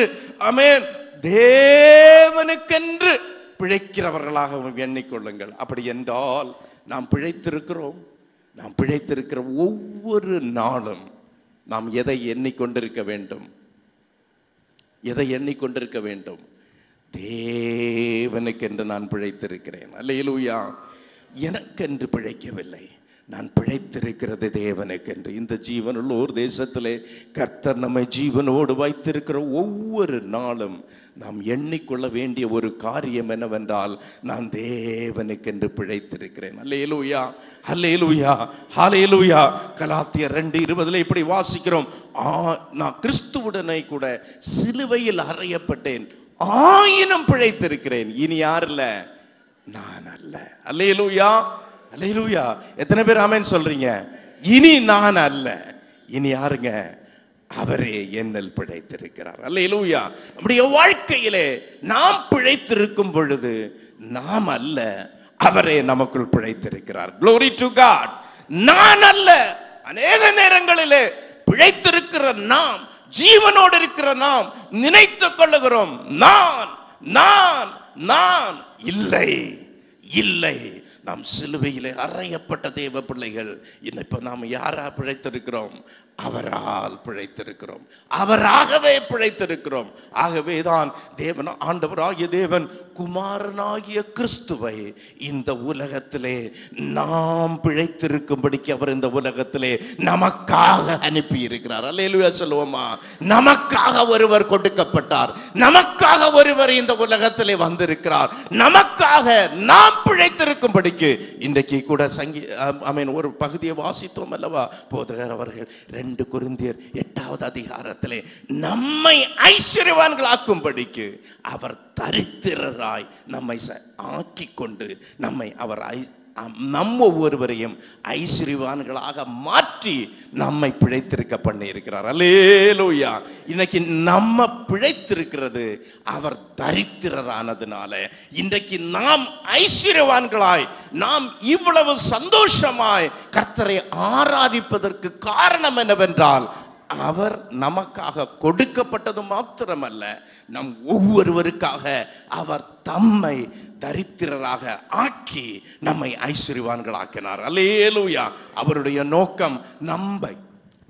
ஆமென் தேவனுக்கென்று பிழைக்கிறவர்களாகவும் எண்ணிக்கொள்ளுங்கள். அப்படி என்றால் நாம் பிழைத்திருக்கிறோம். நாம் பிழைத்திருக்கிற ஒவ்வொரு நாளும் நாம் எதை எண்ணிக்கொண்டிருக்க வேண்டும்? எதை எண்ணிக்கொண்டிருக்க வேண்டும்? தேவனுக்கென்று நான் பிழைத்திருக்கிறேன். அல்லேலூயா. எனக்கென்று பிழைக்கவில்லை, நான் பிழைத்திருக்கிறது தேவனுக்கென்று. இந்த ஜீவனுள்ள ஒரு தேசத்திலே கர்த்தர் நம்மை ஜீவனோடு வைத்திருக்கிற ஒவ்வொரு நாளும் நாம் எண்ணிக்கொள்ள வேண்டிய ஒரு காரியம் என்னவென்றால், நான் தேவனுக்கென்று பிழைத்திருக்கிறேன். அல்லேலூயா, அல்லேலூயா, ஹல்லேலூயா. கலாத்தியர் 2:20 இப்படி வாசிக்கிறோம், நான் கிறிஸ்துவுடனே கூட சிலுவையில் அறையப்பட்டேன், ஆயினும் பிழைத்திருக்கிறேன். இனி யார் இல்ல? நான் அல்ல. அல்லேலூயா, அல்லேலூயா. எத்தனை பேர் ஆமென் சொல்றீங்க? இனி நான் அல்ல, இனி யாருங்க? அவரே என்னில் பிழைத்திருக்கிறார். அல்லேலூயா. நம்முடைய வாழ்க்கையிலே நாம் பிழைத்திருக்கும் பொழுது நாம் அல்ல, அவரே நமக்குள் பிழைத்திருக்கிறார். Glory to God. நான் அல்ல. அநேக நேரங்களிலே பிழைத்திருக்கிற நாம், ஜீவனோடு இருக்கிற நாம் நினைத்துக் கொள்ளுகிறோம், நான் நான் நான். இல்லை, இல்லை. நாம் சிலுவையிலே அறையப்பட்ட தேவ பிள்ளைகள். இப்ப நாம் யாரா பிழைத்திருக்கிறோம்? அவரால் பிழைத்திருக்கிறோம், அவராகவே பிழைத்திருக்கிறோம். ஆகவேதான் தேவன், ஆண்டவராகிய தேவன் குமாரனாகிய கிறிஸ்துவை இந்த உலகத்திலே நாம் பிழைத்திருக்கும்படிக்கு அவர் இந்த உலகத்திலே நமக்காக அனுப்பி இருக்கிறார். அல்லேலூயா சொல்லுவோமா? நமக்காக ஒருவர் கொடுக்கப்பட்டார், நமக்காக ஒருவர் இந்த உலகத்திலே வந்திருக்கிறார், நமக்காக நாம் பிழைத்திருக்கும்படிக்கு. இன்றைக்கு கூட ஒரு பகுதியை வாசித்தோம் அல்லவா? போதகர் அவர்கள் 2 கொரிந்தியர் 8வது அதிகாரத்திலே நம்மை ஐஸ்வர்யவான்களாக்கும்படிக்கு அவர் தரித்திரராய் நம்மை ஆக்கி கொண்டு அவர் நம்ம ஒவ்வொருவரையும் ஐஸ்வர்யவான்களாக மாற்றி நம்மை பிழைத்திருக்க பண்ணி இருக்கிறார். அல்லேலூயா. இன்னைக்கு நம்ம பிழைத்திருக்கிறது அவர் தரித்திரரானதுனால. இன்றைக்கு நாம் ஐஸ்வர்யவான்களாய், நாம் இவ்வளவு சந்தோஷமாய் கர்த்தரை ஆராதிப்பதற்கு காரணம் என்னவென்றால், அவர் நமக்காக கொடுக்கப்பட்டது மாத்திரமல்ல, நம் ஒவ்வொருவருக்காக அவர் தம்மை தரித்திரராக ஆக்கி நம்மை ஐஸ்வர்யவான்களாக்கினார். அல்லேலூயா. அவருடைய நோக்கம் நம்மை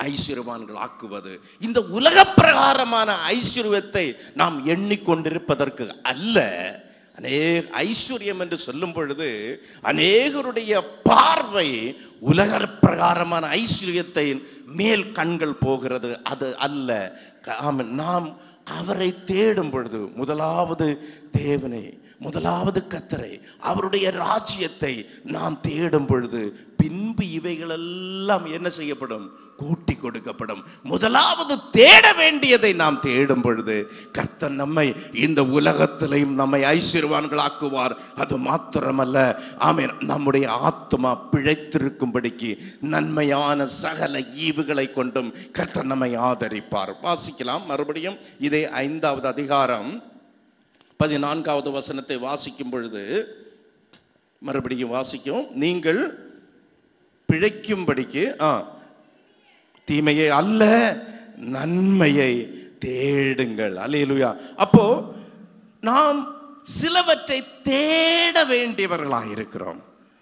ஐஸ்வர்யவான்கள் ஆக்குவது. இந்த உலக பிரகாரமான ஐஸ்வர்யத்தை நாம் எண்ணிக்கொண்டிருப்பதற்கு அல்ல. ஐஸ்வர்யம் என்று சொல்லும் பொழுது அநேகருடைய பார்வை உலக பிரகாரமான ஐஸ்வர்யத்தை மேல் கண்கள் போகிறது. அது அல்ல. நாம் அவரை தேடும் பொழுது முதலாவது தேவனை, முதலாவது கர்த்தரை, அவருடைய ராஜ்யத்தை நாம் தேடும் பொழுது பின்பு இவைகளெல்லாம் என்ன செய்யப்படும்? கூட்டி கொடுக்கப்படும். முதலாவது தேட வேண்டியதை நாம் தேடும் பொழுது கர்த்தர் நம்மை இந்த உலகத்திலையும் நம்மை ஐஸ்வர்யவான்களாக்குவார். அது மாத்திரமல்ல, ஆமென், நம்முடைய ஆத்மா பிழைத்திருக்கும்படிக்கு நன்மையான சகல ஈவுகளை கொண்டும் கர்த்தர் நம்மை ஆதரிப்பார். வாசிக்கலாம் மறுபடியும் இதே 5வது அதிகாரம் 14வது வசனத்தை வாசிக்கும் பொழுது மறுபடியும் வாசிக்கும். நீங்கள் பிழைக்கும்படிக்கு தீமையை அல்ல நன்மையை தேடுங்கள். அல்லேலூயா. அப்போ நாம் சிலவற்றை தேட வேண்டியவர்களாக இருக்கிறோம்.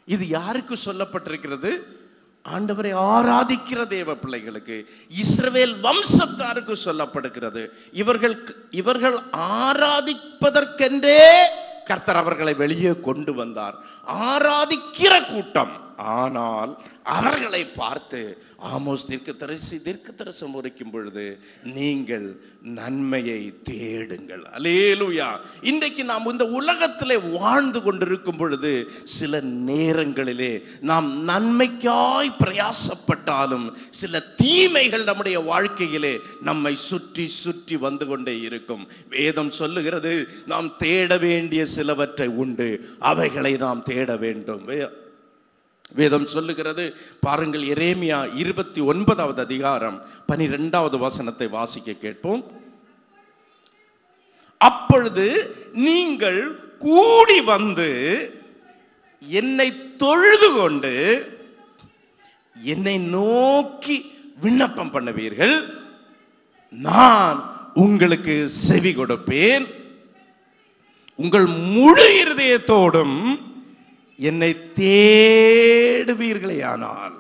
இது யாருக்கு சொல்லப்பட்டிருக்கிறது? ஆண்டவரை ஆராதிக்கிற தேவ பிள்ளைகளுக்கு, இஸ்ரவேல் வம்சத்தாருக்கு சொல்லப்படுகிறது. இவர்கள் ஆராதிப்பதற்கென்றே கர்த்தர் அவர்களை வெளியே கொண்டு வந்தார். ஆராதிக்கிற கூட்டம். ஆனால் அவர்களை பார்த்து ஆமோஸ் தீர்க்கதரிசனம் உரைக்கும் பொழுது நீங்கள் நன்மையை தேடுங்கள். அல்லேலூயா. இன்றைக்கு நாம் இந்த உலகத்திலே வாழ்ந்து கொண்டிருக்கும் பொழுது சில நேரங்களிலே நாம் நன்மைக்காய் பிரயாசப்பட்டாலும் சில தீமைகள் நம்முடைய வாழ்க்கையிலே நம்மை சுற்றி சுற்றி வந்து கொண்டே இருக்கும். வேதம் சொல்லுகிறது, நாம் தேட வேண்டிய சிலவற்றை உண்டு, அவைகளை நாம் தேட வேண்டும். வேதம் சொல்லுகிறது, பாருங்கள், எரேமியா 29வது அதிகாரம் 12வது வசனத்தை வாசிக்க கேட்போம். அப்பொழுது நீங்கள் கூடி வந்து என்னை தொழுது கொண்டு என்னை நோக்கி விண்ணப்பம் பண்ணுவீர்கள், நான் உங்களுக்கு செவி கொடுப்பேன். உங்கள் முழு இருதயத்தோடும் என்னை தேடுவீர்களே ஆனால்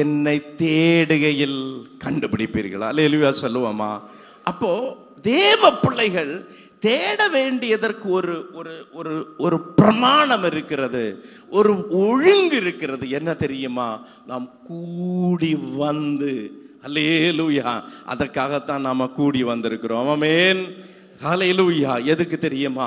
என்னை தேடுகையில் கண்டுபிடிப்பீர்கள். அல்லேலூயா சொல்லுவோமா? அப்போ தேவ பிள்ளைகள் தேட வேண்டியதற்கு ஒரு ஒரு ஒரு ஒரு பிரமாணம் இருக்கிறது, ஒரு ஒழுங்கு இருக்கிறது. என்ன தெரியுமா? நாம் கூடி வந்து, அல்லேலூயா, அதற்காகத்தான் நாம கூடி வந்திருக்கிறோம். ஆமென். ஹல்லேலூயா. எதுக்கு தெரியுமா?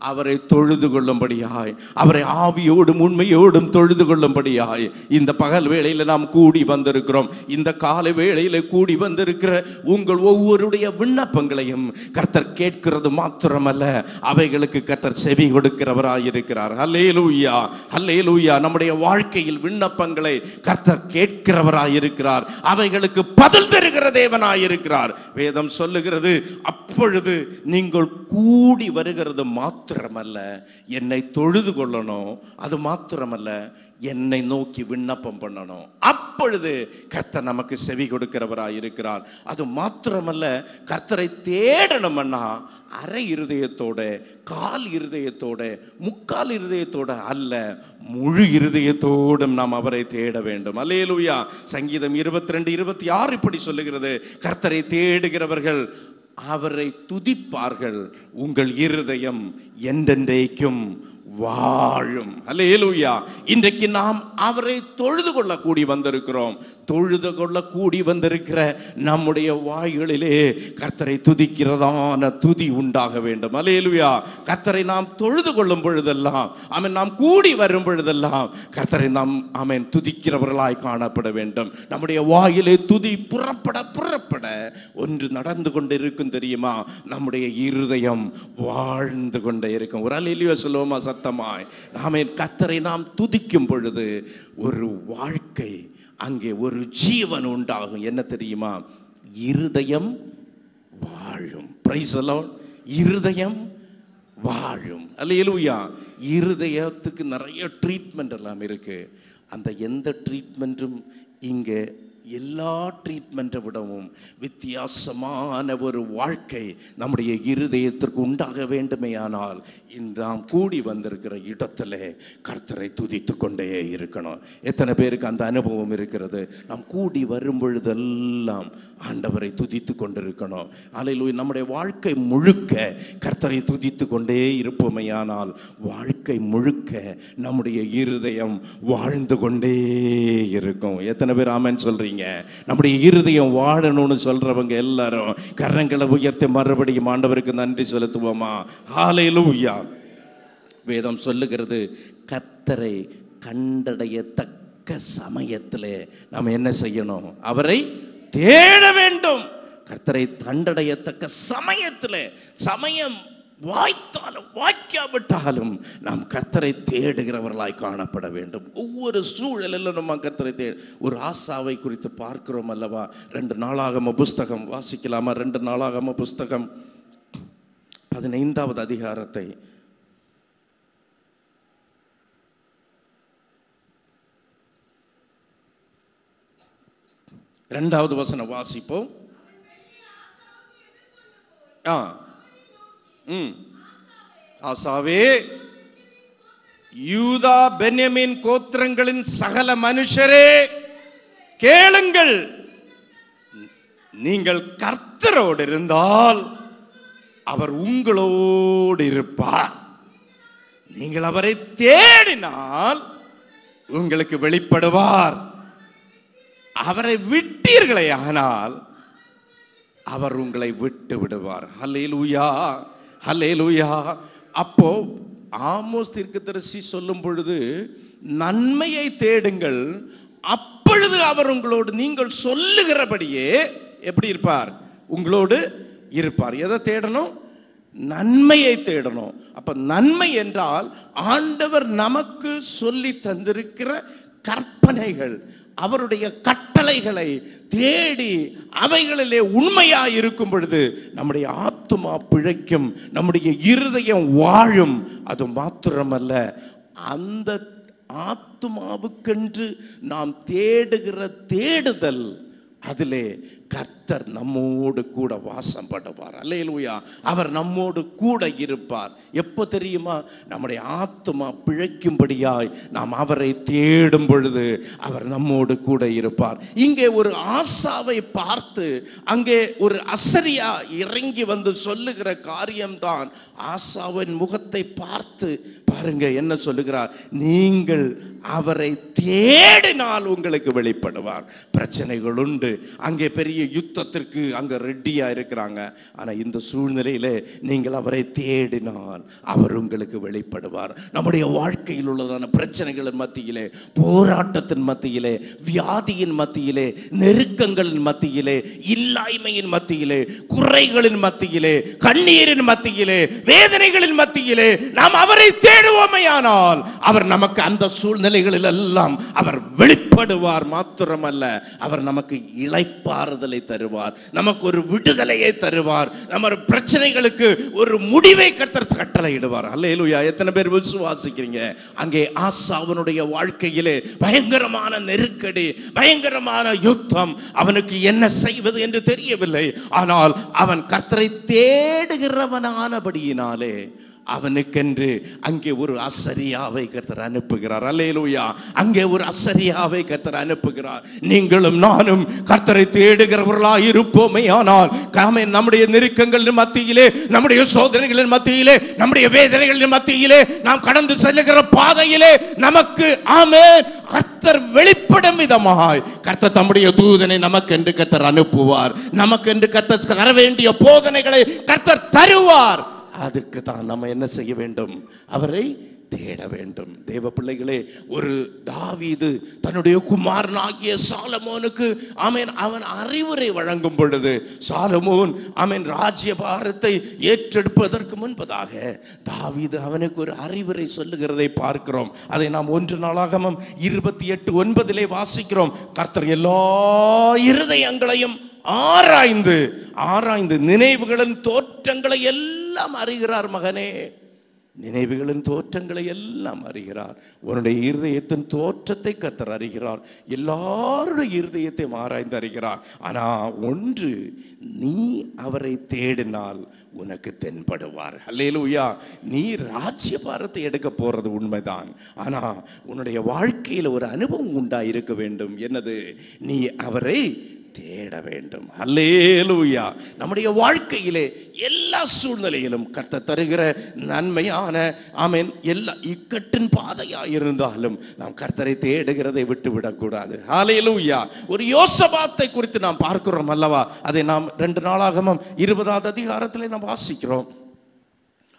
அவரை தொழுது கொள்ளும்படியாய், அவரை ஆவியோடும் உண்மையோடும் தொழுது கொள்ளும்படியாய் இந்த பகல் வேளையில் நாம் கூடி வந்திருக்கிறோம். இந்த காலை வேளையில் கூடி வந்திருக்கிற உங்கள் ஒவ்வொருடைய விண்ணப்பங்களையும் கர்த்தர் கேட்கிறது மாத்திரமல்ல, அவைகளுக்கு கர்த்தர் செவி கொடுக்கிறவராயிருக்கிறார். ஹல்லேலூயா, ஹல்லேலூயா. நம்முடைய வாழ்க்கையில் விண்ணப்பங்களை கர்த்தர் கேட்கிறவராயிருக்கிறார், அவைகளுக்கு பதில் தருகிற தேவனாயிருக்கிறார். வேதம் சொல்லுகிறது, அப்பொழுது நீங்கள் கூடி வருகிறது மாத்திரமல்ல, என்னை தொழுது கொள்ளணும், அது மாத்திரமல்ல, என்னை நோக்கி விண்ணப்பம் பண்ணணும். அப்பொழுது கர்த்தர் நமக்கு செவி கொடுக்கிறவராய் இருக்கிறார். அது மாத்திரமல்ல, கர்த்தரை தேடணும்னா அரை இருதயத்தோட, கால் இருதயத்தோட, முக்கால் இருதயத்தோட அல்ல, முழு இருதயத்தோடும் நாம் அவரை தேட வேண்டும். அல்லேலூயா. சங்கீதம் 22:26 இப்படி சொல்லுகிறது, கர்த்தரை தேடுகிறவர்கள் அவரை துதிப்பார்கள், உங்கள் இருதயம் என்றென்றைக்கும் வாழும். அல்லேலூயா. இன்றைக்கு நாம் அவரை தொழுது கொள்ள கூடி வந்திருக்கிறோம். தொழுது கொள்ள கூடி வந்திருக்கிற நம்முடைய வாய்களிலே கர்த்தரை துதிக்கிறதான துதி உண்டாக வேண்டும். அல்லேலூயா. கர்த்தரை நாம் தொழுது கொள்ளும் பொழுதெல்லாம், ஆமென், நாம் கூடி வரும் பொழுதெல்லாம் கர்த்தரை நாம், ஆமென், துதிக்கிறவர்களாய் காணப்பட வேண்டும். நம்முடைய வாயிலே துதி புறப்பட புறப்பட ஒன்று நடந்து கொண்டு இருக்கும் தெரியுமா? நம்முடைய இருதயம் வாழ்ந்து கொண்டே இருக்கும். ஒரு அல்லேலூயா சொல்லுவோமா சத்தமாய்? ஆமென். கர்த்தரை நாம் துதிக்கும் பொழுது ஒரு வாழ்க்கை, அங்கே ஒரு ஜீவன் உண்டாகும். என்ன தெரியுமா? இருதயம் வாழும். Praise the Lord. இருதயம் வாழும். அல்லேலூயா. இருதயத்துக்கு நிறைய ட்ரீட்மெண்ட் எல்லாம் இருக்கு. அந்த எந்த ட்ரீட்மெண்ட்டும் இங்கே எல்லா ட்ரீட்மெண்ட்டை விடவும் வித்தியாசமான ஒரு வாழ்க்கை நம்முடைய இருதயத்திற்கு உண்டாக வேண்டுமே ஆனால் நாம் கூடி வந்திருக்கிற இடத்துல கர்த்தரை துதித்து கொண்டே இருக்கணும். எத்தனை பேருக்கு அந்த அனுபவம் இருக்கிறது? நாம் கூடி வரும் பொழுதெல்லாம் ஆண்டவரை துதித்து கொண்டிருக்கணும். அல்லேலூயா. நம்முடைய வாழ்க்கை முழுக்க கர்த்தரை துதித்து கொண்டே இருப்போமையானால் வாழ்க்கை முழுக்க நம்முடைய இருதயம் வாழ்ந்து கொண்டே இருக்கும். எத்தனை பேர் ஆமென் சொல்றீங்க? நம்முடைய இருதயம் வாழணும்னு சொல்றவங்க எல்லாரும் கரங்களை உயர்த்தி மறுபடியும் ஆண்டவருக்கு நன்றி செலுத்துவோமா? ஹல்லேலூயா. வேதம் சொல்லுகிறது, கர்த்தரை கண்டடையத்தக்க சமயத்திலே நாம் என்ன செய்யணும்? அவரை தேட வேண்டும். கர்த்தரை கண்டடையத்தக்க சமயத்திலே, சமயம் வாய்த்தாலும் வாய்க்காவிட்டாலும் நாம் கர்த்தரை தேடுகிறவர்களாய் காணப்பட வேண்டும். ஒவ்வொரு சூழலிலும் நம்ம கர்த்தரை ஒரு ஆசாவை குறித்து பார்க்கிறோம் அல்லவா? 2 நாளாகம புஸ்தகம் வாசிக்கலாமா? 2 நாளாகம புஸ்தகம் 15வது அதிகாரத்தை 2வது வசனம் வாசிப்போம். ஆசாவே, யூதா பென்யமீன் கோத்திரங்களின் சகல மனுஷரே கேளுங்கள், நீங்கள் கர்த்தரோடு இருந்தால் அவர் உங்களோடு இருப்பார். நீங்கள் அவரை தேடினால் உங்களுக்கு வெளிப்படுவார். அவரை விட்டீர்களே ஆனால் அவர் உங்களை விட்டு விடுவார். ஹல்லேலூயா, ஹல்லேலூயா. அப்போ ஆமோஸ் தீர்க்கதரிசி சொல்லும் பொழுது, நன்மையை தேடுங்கள், அப்பொழுது அவர் உங்களோடு, நீங்கள் சொல்லுகிறபடியே எப்படி இருப்பார்? உங்களோடு இருப்பார். எதை தேடணும்? நன்மையை தேடணும். அப்ப நன்மை என்றால் ஆண்டவர் நமக்கு சொல்லி தந்திருக்கிற கற்பனைகள், அவருடைய கட்டளைகளை தேடி அவைகளிலே உண்மையாய் இருக்கும் பொழுது நம்முடைய ஆத்துமா பிழைக்கும், நம்முடைய இருதயம் வாழும். அது மாத்திரமல்ல, அந்த ஆத்துமாவுக்கென்று நாம் தேடுகிற தேடுதல், அதிலே கர்த்தர் நம்மோடு கூட வாசம் பண்ணுவார். அல்லேலூயா. அவர் நம்மோடு கூட இருப்பார். எப்போ தெரியுமா? நம்முடைய ஆத்துமா பிழைக்கும்படியாய் நாம் அவரை தேடும் பொழுது அவர் நம்மோடு கூட இருப்பார். இங்கே ஒரு ஆசாவை பார்த்து அங்கே ஒரு அசரியா இறங்கி வந்து சொல்லுகிற காரியம்தான். ஆசாவின் முகத்தை பார்த்து பாருங்க என்ன சொல்லுகிறார். நீங்கள் அவரை தேடினால் உங்களுக்கு வெளிப்படுவார். பிரச்சனைகள் உண்டு, அங்கே பெரிய யுத்தத்திற்கு அங்கே ரெடியா இருக்கிறாங்க. ஆனா இந்த சூழ்நிலையில நீங்கள் அவரை தேடினால் அவர் உங்களுக்கு வெளிப்படுவார். நம்முடைய வாழ்க்கையில் உள்ளதான பிரச்சனைகளின் மத்தியிலே, போராட்டத்தின் மத்தியிலே, வியாதியின் மத்தியிலே, நெருக்கங்களின் மத்தியிலே, இல்லாய்மையின் மத்தியிலே, குறைகளின் மத்தியிலே, கண்ணீரின் மத்தியிலே, வேதனைகளின் மத்தியிலே நாம் அவரை தேடுவோமையானால் அவர் நமக்கு அந்த சூழ்நிலைகளில் எல்லாம் அவர் வெளிப்படுவார். மாத்திரமல்ல, அவர் நமக்கு இளைப்பாறுதலை தருவார், நமக்கு ஒரு விடுதலையை தருவார், நம்ம பிரச்சனைகளுக்கு ஒரு முடிவை கர்த்தர் கட்டளையிடுவார். அல்லேலூயா. எத்தனை பேர் விசுவாசிக்கிறீங்க? அங்கே ஆசாவனுடைய வாழ்க்கையிலே பயங்கரமான நெருக்கடி, பயங்கரமான யுத்தம். அவனுக்கு என்ன செய்வது என்று தெரியவில்லை. ஆனால் அவன் கர்த்தரை தேடுகிறவனானபடியினாலே அவனுக்கென்று அங்கே ஒரு அசரியாவை கர்த்தர் அனுப்புகிறார். அல்லேலூயா. அங்கே ஒரு அசரியாவை கர்த்தர் அனுப்புகிறார். நீங்களும் நானும் கர்த்தரை தேடுகிறவர்களாய் இருப்போமே ஆனால் நம்முடைய நெருக்கங்களின் மத்தியிலே, நம்முடைய சோதனைகளின் மத்தியிலே, நம்முடைய வேதனைகளின் மத்தியிலே, நாம் கடந்து செல்லுகிற பாதையிலே நமக்கு ஆமென் கர்த்தர் வெளிப்படும் விதமாய் கர்த்தர் தம்முடைய தூதனை நமக்கென்று கர்த்தர் அனுப்புவார். நமக்கென்று கர்த்தர் தர வேண்டிய போதனைகளை கர்த்தர் தருவார். அதுக்கு தான் நம்ம என்ன செய்ய வேண்டும்? அவரை தேட வேண்டும். தேவ பிள்ளைகளே, ஒரு தாவீது தன்னுடைய குமாரனாகிய சாலமோனுக்கு ஆமென் அவன் அறிவுரை வழங்கும் பொழுது, சாலமோன் ஆமென் ராஜ்யபாரத்தை ஏற்றெடுப்பதற்கு முன்பதாக தாவீது அவனுக்கு ஒரு அறிவுரை சொல்லுகிறதை பார்க்கிறோம். அதை நாம் 1 நாளாகமம் 28:9 வாசிக்கிறோம். கர்த்தர் எல்லா இருதயங்களையும் ஆராய்ந்து நினைவுகளின் தோற்றங்களை எல்லாம் அறிகிறார். மகனே, நினைவுகளின் தோற்றங்களை எல்லாம் அறிகிறார். உன்னுடைய இருதயத்தின் தோற்றத்தை கர்த்தர் அறிகிறார். எல்லாருடைய இருதயத்தையும் ஆராய்ந்து அறிகிறார். ஆனா ஒன்று, நீ அவரை தேடினால் உனக்கு தென்படுவார். அல்லேலூயா. நீ ராஜ்யபாரத்தை எடுக்க போறது உண்மைதான். ஆனா உன்னுடைய வாழ்க்கையில் ஒரு அனுபவம் உண்டாயிருக்க வேண்டும். என்னது? நீ அவரை தேட வேண்டும். அல்லேலூயா. நம்முடைய வாழ்க்கையிலே எல்லா சூழ்நிலையிலும் கர்த்தர் தருகிற நன்மையான ஆமென் எல்லா இக்கட்டின் பாதையா இருந்தாலும் நாம் கர்த்தரை தேடுகிறதை விட்டு விடக்கூடாது. அல்லேலூயா. ஒரு யோசபாத்தை குறித்து நாம் பார்க்கிறோம் அல்லவா? அதை நாம் 2 நாளாகமம் 20வது அதிகாரத்திலே நாம் வாசிக்கிறோம்.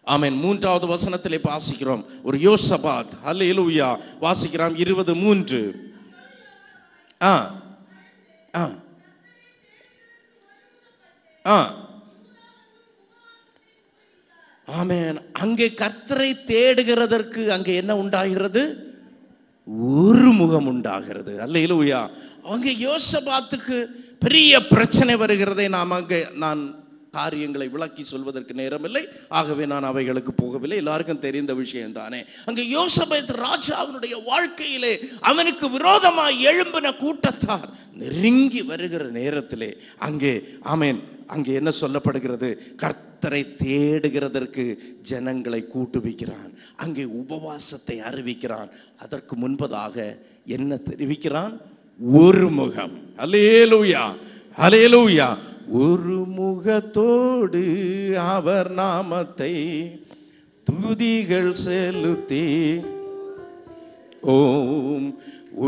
ஆமென் 3வது வசனத்திலே வாசிக்கிறோம். ஒரு யோசபாத். அல்லேலூயா. வாசிக்கிறோம் 20:3. ஆமென். அங்கே கர்த்தரை தேடுகிறதற்கு அங்கே என்ன உண்டாகிறது? ஒரு முகம் உண்டாகிறது. அல்லேலூயா. அங்கே யோசபாத்துக்கு பெரிய பிரச்சனை வருகிறதை நான் காரியங்களை விளக்கி சொல்வதற்கு நேரமில்லை. ஆகவே நான் அவைகளுக்கு போகவில்லை. எல்லாருக்கும் தெரிந்த விஷயம் தானே. அங்கே யோசபாத் ராஜாவினுடைய வாழ்க்கையிலே அவனுக்கு விரோதமாய் எழும்பின கூட்டத்தார் நெருங்கி வருகிற நேரத்திலே அங்கே ஆமென் அங்கே என்ன சொல்லப்படுகிறது? கர்த்தரை தேடுகிறதற்கு ஜனங்களை கூட்டுவிக்கிறான். அங்கே உபவாசத்தை அறிவிக்கிறான். அதற்கு முன்பதாக என்ன தெரிவிக்கிறான்? ஒரு முகம். அல்லேலூயா. அல்லேலூயா. ஒரு முகத்தோடு அவர் நாமத்தை துதிகள் செலுத்தி ஓம்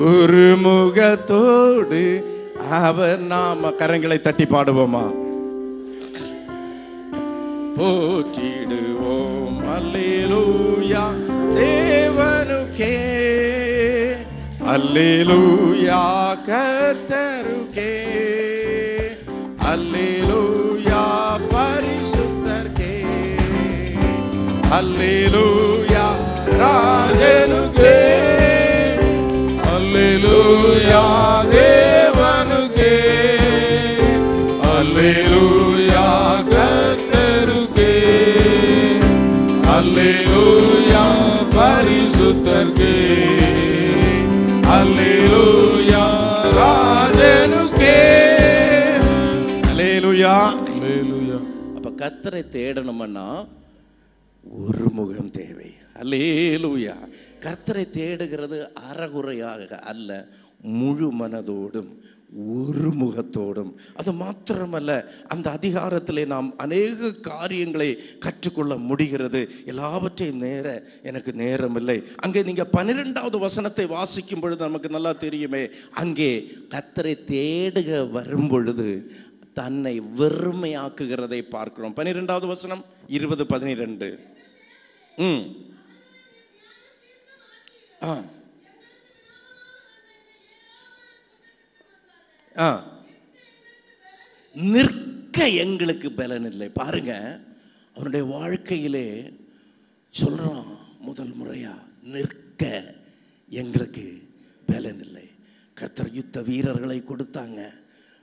ஒரு முகத்தோடு அவர் நாம கரங்களை தட்டி பாடுவோமா? போற்றிடுவோம். அல்லேலூயா தேவனுக்கே, அல்லேலூயா கர்த்தருக்கே, அல்லேலூயா பரிசுத்தர்க்கே, அல்லேலூயா ராஜனுக்கே, அல்லேலூயா தேவனுக்கே, அல்லேலூயா கர்த்தருக்கே, அல்லேலூயா பரிசுத்தர்க்கே, அல்லேலூயா ராஜனுக்கே, அப்ப கர்த்தரை தேடணும்னா ஒரு முகம் தேவை. அல்லேலூயா. கர்த்தரை தேடுகிறது அறகுறையாக அல்ல, முழு மனதோடும் ஒரு முகத்தோடும். அது மாத்திரமல்ல, அந்த அதிகாரத்திலே நாம் அநேக காரியங்களை கற்றுக்கொள்ள முடிகிறது. எல்லாவற்றையும் எனக்கு நேரம் இல்லை. அங்கே நீங்கள் 12வது வசனத்தை வாசிக்கும் பொழுது நமக்கு நல்லா தெரியுமே, அங்கே கர்த்தரை தேடுக வரும் பொழுது தன்னை வெறுமையாக்குகிறதை பார்க்கிறோம். 12வது வசனம் 20:12. நிற்க எங்களுக்கு பலன் இல்லை. பாருங்க, அவனுடைய வாழ்க்கையிலே சொல்றான் முதல் முறையா, நிற்க எங்களுக்கு பலன் இல்லை. கர்த்தர் யுத்த வீரர்களை கொடுத்தாங்க,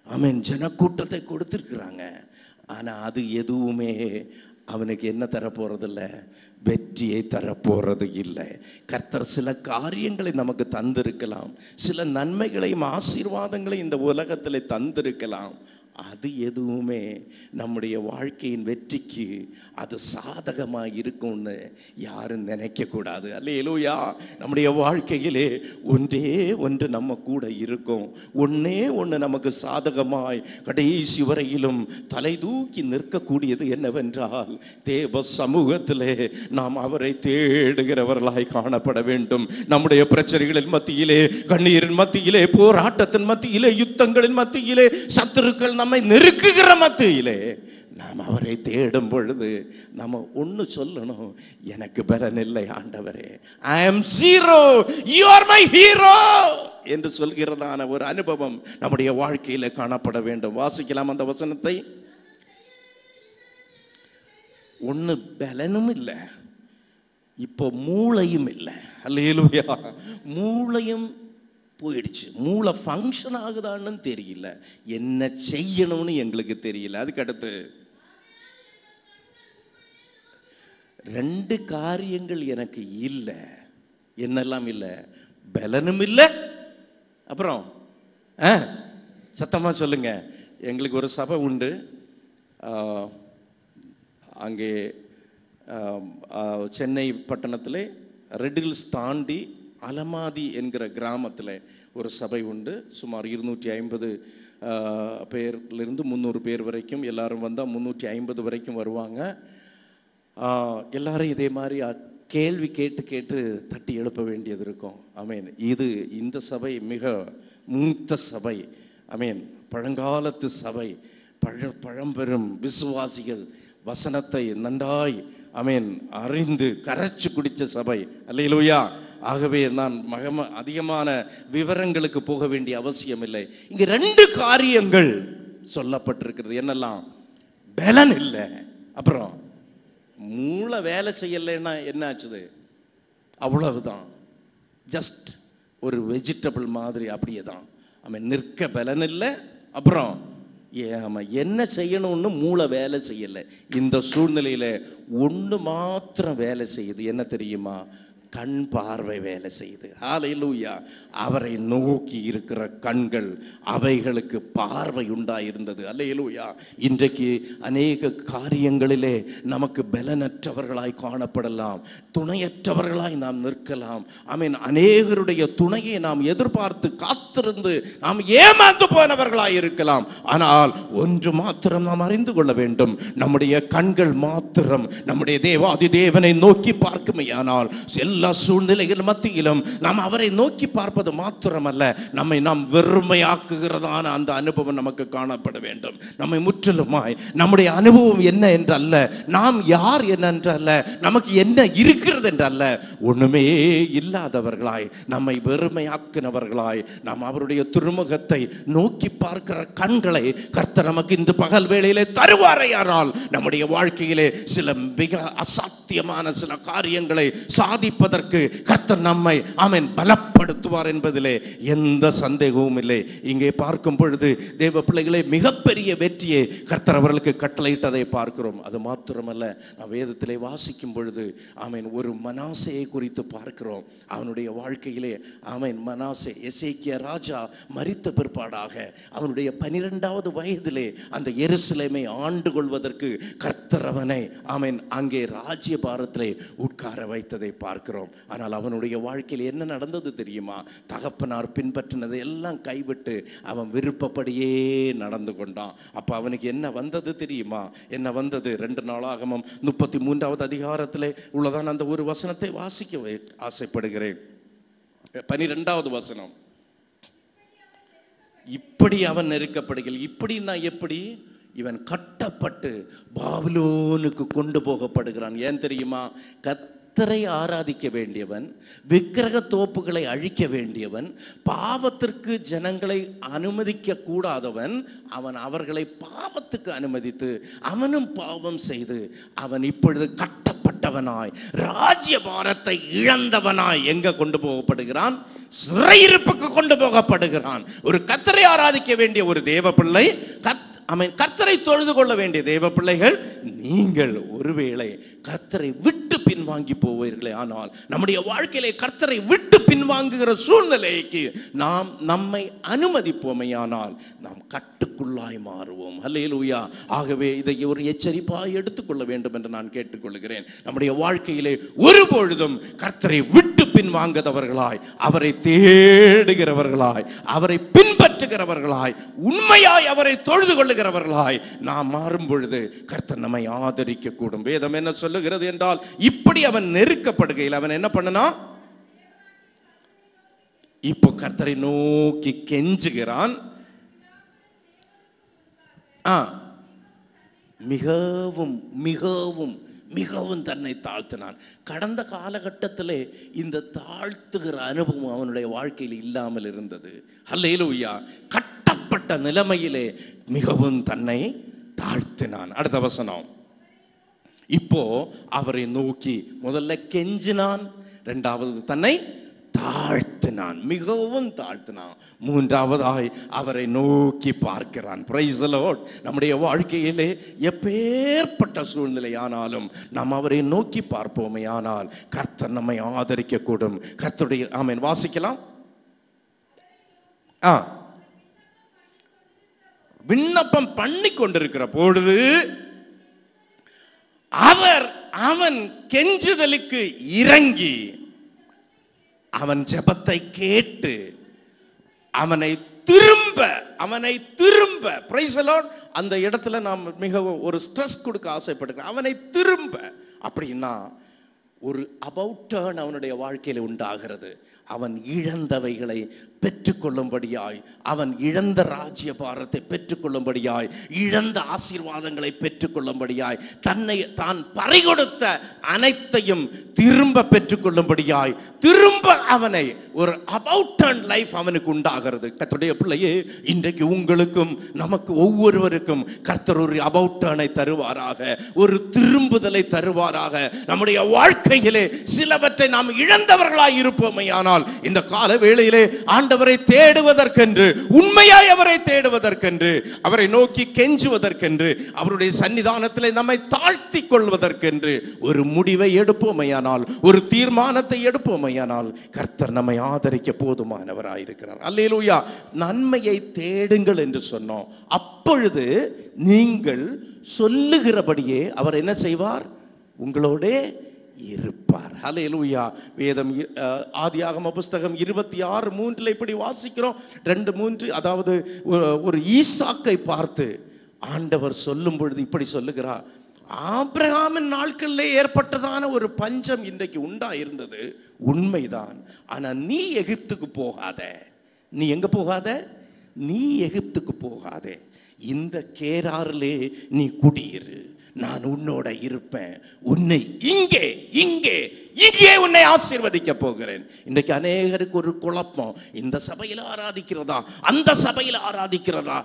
ஆமென், ஜனக்கூட்டத்தை கொடுத்திருக்கிறாங்க. ஆனா அது எதுவுமே அவனுக்கு என்ன தரப்போறதில்லை, வெற்றியை தரப்போறது இல்லை. கர்த்தர் சில காரியங்களை நமக்கு தந்திருக்கலாம், சில நன்மைகளையும் ஆசீர்வாதங்களையும் இந்த உலகத்தில் தந்திருக்கலாம். அது எதுவுமே நம்முடைய வாழ்க்கையின் வெற்றிக்கு அது சாதகமாக இருக்கும்னு யாரும் நினைக்கக்கூடாது. அல்லேலூயா. நம்முடைய வாழ்க்கையிலே ஒன்றே ஒன்று நம்ம கூட இருக்கும், ஒன்றே ஒன்று நமக்கு சாதகமாய் கடைசி வரையிலும் தலை தூக்கி நிற்கக்கூடியது என்னவென்றால், தேவ சமூகத்திலே நாம் அவரை தேடுகிறவர்களாய் காணப்பட வேண்டும். நம்முடைய பிரச்சனைகளின் மத்தியிலே, கண்ணீரின் மத்தியிலே, போராட்டத்தின் மத்தியிலே, யுத்தங்களின் மத்தியிலே, சத்துருக்கள் நம்மை நெருக்குகிற மத்தியிலே நாம் அவரை தேடும் பொழுது நம்ம ஒன்று சொல்லணும், எனக்கு பலன் இல்லை ஆண்டவரே, I am zero, you are my hero என்று சொல்கிறதான ஒரு அனுபவம் நம்முடைய வாழ்க்கையில காணப்பட வேண்டும். வாசிக்கலாம் அந்த வசனத்தை. ஒன்று பலனும் இல்லை, இப்போ மூளையும் இல்லை. அல்லேலூயா. மூளையும் போயிடுச்சு, மூளை ஃபங்க்ஷன் ஆகுதான்னு தெரியல, என்ன செய்யணும்னு எங்களுக்கு தெரியல. அதுக்கு அடுத்து 2 காரியங்கள் எனக்கு இல்லை. என்னெல்லாம் இல்லை? பலனும் இல்லை, அப்புறம் சத்தமாக சொல்லுங்க. எங்களுக்கு ஒரு சபை உண்டு, அங்கே சென்னை பட்டணத்தில் ரெட் ஹில்ஸ் தாண்டி அலமாதி என்கிற கிராமத்தில் ஒரு சபை உண்டு. சுமார் 250 பேர்லேருந்து 300 பேர் வரைக்கும் எல்லாரும் வந்தால் 350 வரைக்கும் வருவாங்க. எல்லாரும் இதே மாதிரி கேள்வி கேட்டு கேட்டு தட்டி எழுப்ப வேண்டியது இருக்கும். ஆமீன். இந்த சபை மிக மூத்த சபை. ஆமீன். பழங்காலத்து சபை, பழம்பெரும் விசுவாசிகள் வசனத்தை நன்றாய் ஆமீன் அறிந்து கரைச்சு குடித்த சபை. அல்லேலூயா. ஆகவே நான் அதிகமான விவரங்களுக்கு போக வேண்டிய அவசியம் இல்லை. இங்கே 2 காரியங்கள் சொல்லப்பட்டிருக்கிறது. என்னெல்லாம்? பலன் இல்லை, அப்புறம் மூளை வேலை செய்யலைன்னா என்ன ஆச்சுது? அவ்வளவுதான், ஜஸ்ட் ஒரு வெஜிடபிள் மாதிரி, அப்படியே தான். அவன் நிற்க பலன் இல்லை, அப்புறம் என்ன செய்யணும்னு மூளை வேலை செய்யலை. இந்த சூழ்நிலையில ஒன்று மாத்திரம் வேலை செய்யுது. என்ன தெரியுமா? கண் பார்வை வேலை செய்யுது. ஹல்லேலூயா. அவரை நோக்கி இருக்கிற கண்கள், அவைகளுக்கு பார்வை உண்டாயிருந்தது. ஹல்லேலூயா. இன்றைக்கு அநேக காரியங்களிலே நமக்கு பலனற்றவர்களாய் காணப்படலாம், துணையற்றவர்களாய் நாம் நிற்கலாம். ஆமீன். அநேகருடைய துணையை நாம் எதிர்பார்த்து காத்திருந்து நாம் ஏமாந்து போனவர்களாய் இருக்கலாம். ஆனால் ஒன்று மாத்திரம் நாம் அறிந்து கொள்ள வேண்டும், நம்முடைய கண்கள் மாத்திரம் நம்முடைய தேவாதி தேவனை நோக்கி பார்க்குமையானால் எல்லா சூழ்நிலைகள் மத்தியிலும் நாம் அவரை நோக்கி பார்ப்பது மாத்திரமல்ல, நம்மை நாம் வெறுமையாக்குகிறதான அந்த அனுபவம் நமக்கு காணப்பட வேண்டும். நம்மை முற்றிலுமாய் நம்முடைய அனுபவம் என்ன என்றல்ல, நாம் யார் என்னென்றல்ல, நமக்கு என்ன இருக்கிறது என்றல்ல, ஒண்ணுமே இல்லாதவர்களாய் நம்மை வெறுமையாக்கினவர்களாய் நாம் அவருடைய திருமுகத்தை நோக்கி பார்க்கிற கண்களை கர்த்தர் நமக்கு இந்த பகல் வேளையிலே தருவாரையானால் நம்முடைய வாழ்க்கையிலே சில மிக அசாத்தியமான சில காரியங்களை சாதிப்பதற்கு கர்த்தர் நம்மை ஆமென் பலப்படுத்த கனப்படுத்துவார் என்பதிலே எந்த சந்தேகமும் இல்லை. இங்கே பார்க்கும் பொழுது தேவ பிள்ளைகளே, மிகப்பெரிய வெற்றியை கர்த்தர் அவர்களுக்கு கட்டளையிட்டதை பார்க்கிறோம். அது மாத்திரமல்ல, நான் வேதத்திலே வாசிக்கும் பொழுது ஆமென், ஒரு மனாசேயை குறித்து பார்க்கிறோம். அவனுடைய வாழ்க்கையிலே ஆமென், மனாசே எசேக்கியா ராஜா மரித்த பிற்பாடாக அவனுடைய 12வது வயதிலே அந்த எருசலேமை ஆண்டு கொள்வதற்கு கர்த்தர் அவனை ஆமென் அங்கே ராஜ்யபாரத்திலே உட்கார வைத்ததை பார்க்கிறோம். ஆனால் அவனுடைய வாழ்க்கையில் என்ன நடந்தது தெரியுமா? தகப்பனார் பின்பற்றினதை எல்லாம் கைவிட்டு அவன் விருப்பப்படியே நடந்து கொண்டான். அப்போ அவனுக்கு என்ன வந்தது தெரியுமா? என்ன வந்தது? 2 நாளாகமம் 33வது அதிகாரத்திலே உள்ளதான் அந்த ஒரு வசனத்தை வாசிக்க ஆசைப்படுகிறேன். 12வது வசனம். இப்படி அவன் நெருக்கப்படுகிறான். இப்படின்னா எப்படி? இவன் கட்டப்பட்டு பாபிலோனுக்கு கொண்டு போகப்படுகிறான். ஏன் தெரியுமா? கர்த்தரை ஆராதிக்க வேண்டியவன், விக்கிரக தோப்புகளை அழிக்க வேண்டியவன், பாவத்திற்கு ஜனங்களை அனுமதிக்க கூடாதவன், அவன் அவர்களை பாவத்துக்கு அனுமதித்து அவனும் பாவம் செய்து அவன் இப்பொழுது கட்டப்பட்டவனாய் ராஜ்யபாரத்தை இழந்தவனாய் எங்க கொண்டு போகப்படுகிறான்? சிறையிருப்புக்கு கொண்டு போகப்படுகிறான். ஒரு கர்த்தரை ஆராதிக்க வேண்டிய ஒரு தேவ பிள்ளை, கர்த்தரை தொழுது கொள்ள வேண்டிய தேவ பிள்ளைகள், நீங்கள் ஒருவேளை கர்த்தரை விட்டு பின்வாங்கி போவீர்களே ஆனால், நம்முடைய வாழ்க்கையிலே கர்த்தரை விட்டு பின்வாங்குகிற சூழ்நிலைக்கு நாம் நம்மை அனுமதிப்போமையானால் நாம் கட்டுக்குள்ளாய் மாறுவோம். அல்லேலூயா. ஆகவே இதை ஒரு எச்சரிப்பாய் எடுத்துக்கொள்ள வேண்டும் என்று நான் கேட்டுக்கொள்கிறேன். நம்முடைய வாழ்க்கையிலே ஒருபொழுதும் கர்த்தரை விட்டு பின்வாங்குகிறவர்களாய், அவரை தேடுகிறவர்களாய், அவரை பின்பற்றுகிறவர்களாய், உண்மையாய் அவரை தொழுது கொள்ளுகிறவர்களாய் நாம் மாறும் பொழுது கர்த்தர் நம்மை ஆதரிக்க கூடும். வேதம் என்ன சொல்லுகிறது என்றால், இப்படி அவன் நெருக்கப்படுகையில் அவன் என்ன பண்ணனா? இப்போ கர்த்தரை நோக்கி கெஞ்சுகிறான். மிகவும் மிகவும் மிகவும் தன்னை தாழ்த்தினான். கடந்த காலகட்டத்திலே இந்த தாழ்த்துகிற அனுபவம் அவனுடைய வாழ்க்கையில் இல்லாமல் இருந்தது. அல்லேலூயா. கட்டப்பட்ட நிலைமையிலே மிகவும் தன்னை தாழ்த்தினான். அடுத்த வசனம். இப்போ அவரை நோக்கி முதல்ல கெஞ்சினான், 2வது தன்னை தாழ்த்தினான், மிகவும் தாழ்த்தினான், 3வதாய் அவரை நோக்கி பார்க்கிறான். Praise the Lord. நம்முடைய வாழ்க்கையிலே எப்பேற்பட்ட சூழ்நிலை ஆனாலும் நாம் அவரை நோக்கி பார்ப்போமே ஆனால் கர்த்தர் நம்மை ஆதரிக்க கூடும். கர்த்தருடைய ஆமென் வாசிக்கலாம். விண்ணப்பம் பண்ணி கொண்டிருக்கிற பொழுது அவன் கெஞ்சுதலுக்கு இறங்கி அவன் ஜெபத்தை கேட்டு அவனை திரும்ப பிரைஸ் தி லார்ட். அந்த இடத்துல நாம் மிகவும் ஒரு ஸ்ட்ரெஸ் கொடுக்க ஆசைப்படுகிறேன். அவனை திரும்ப அப்படின்னா ஒரு அபவுட் டர்ன் அவனுடைய வாழ்க்கையில் உண்டாகிறது. அவன் இழந்தவைகளை பெற்றுக்கொள்ளும்படியாய், அவன் இழந்த ராஜ்ய பாரத்தை பெற்றுக்கொள்ளும்படியாய், இழந்த ஆசீர்வாதங்களை பெற்றுக்கொள்ளும்படியாய், தான் பறிகொடுத்த அனைத்தையும் திரும்ப பெற்றுக்கொள்ளும்படியாய், திரும்ப அவனை ஒரு அபவுட் டர்ன் லைஃப் அவனுக்கு உண்டாகிறது. கர்த்தருடைய பிள்ளையே, இன்றைக்கு உங்களுக்கும் நமக்கு ஒவ்வொருவருக்கும் கர்த்தர் ஒரு அபவுட் டர்னை தருவாராக, ஒரு திரும்புதலை தருவாராக. நம்முடைய வாழ்க்கையிலே சிலவற்றை நாம் இழந்தவர்களாய் இருப்போமையானால் இந்த கால வேளையிலே ஆண்டவரை தேடுவதற்கென்று, உண்மையாய் அவரை தேடுவதற்கென்று, அவரை நோக்கி கெஞ்சுவதற்கென்று, அவருடைய சன்னிதானத்திலே நம்மை தாழ்த்தி கொள்வதற்கென்று ஒரு முடிவை எடுப்போமையானால், ஒரு தீர்மானத்தை எடுப்போமையானால் கர்த்தர் நம்மை ஆதரிக்க போதுமானவராயிருக்கிறார். அல்லேலூயா. நன்மையை தேடுங்கள் என்று சொன்னோம். அப்பொழுது நீங்கள் சொல்லுகிறபடியே அவர் என்ன செய்வார்? உங்களோட இருப்பார். ஹல்லேலூயா. வேதம் ஆதியாகம புஸ்தகம் 26:3 இப்படி வாசிக்கிறோம். 2:3. அதாவது ஒரு ஈசாக்கை பார்த்து ஆண்டவர் சொல்லும் பொழுது இப்படி சொல்லுகிறார். ஆபிரகாமின் நாட்களிலே ஏற்பட்டதான ஒரு பஞ்சம் இன்றைக்கு உண்டாயிருந்தது உண்மைதான். ஆனா நீ எகிப்துக்கு போகாத. நீ எங்க போகாத? நீ எகிப்துக்கு போகாதே. இந்த கேராரிலே நீ குடியிரு. நான் உன்னோட இருப்பேன். உன்னை இங்கே இங்கே இங்கே உன்னை ஆசீர்வதிக்க போகிறேன். இன்றைக்கு அநேகருக்கு ஒரு குழப்பம். இந்த சபையில் ஆராதிக்கிறதா, அந்த சபையில் ஆராதிக்கிறதா,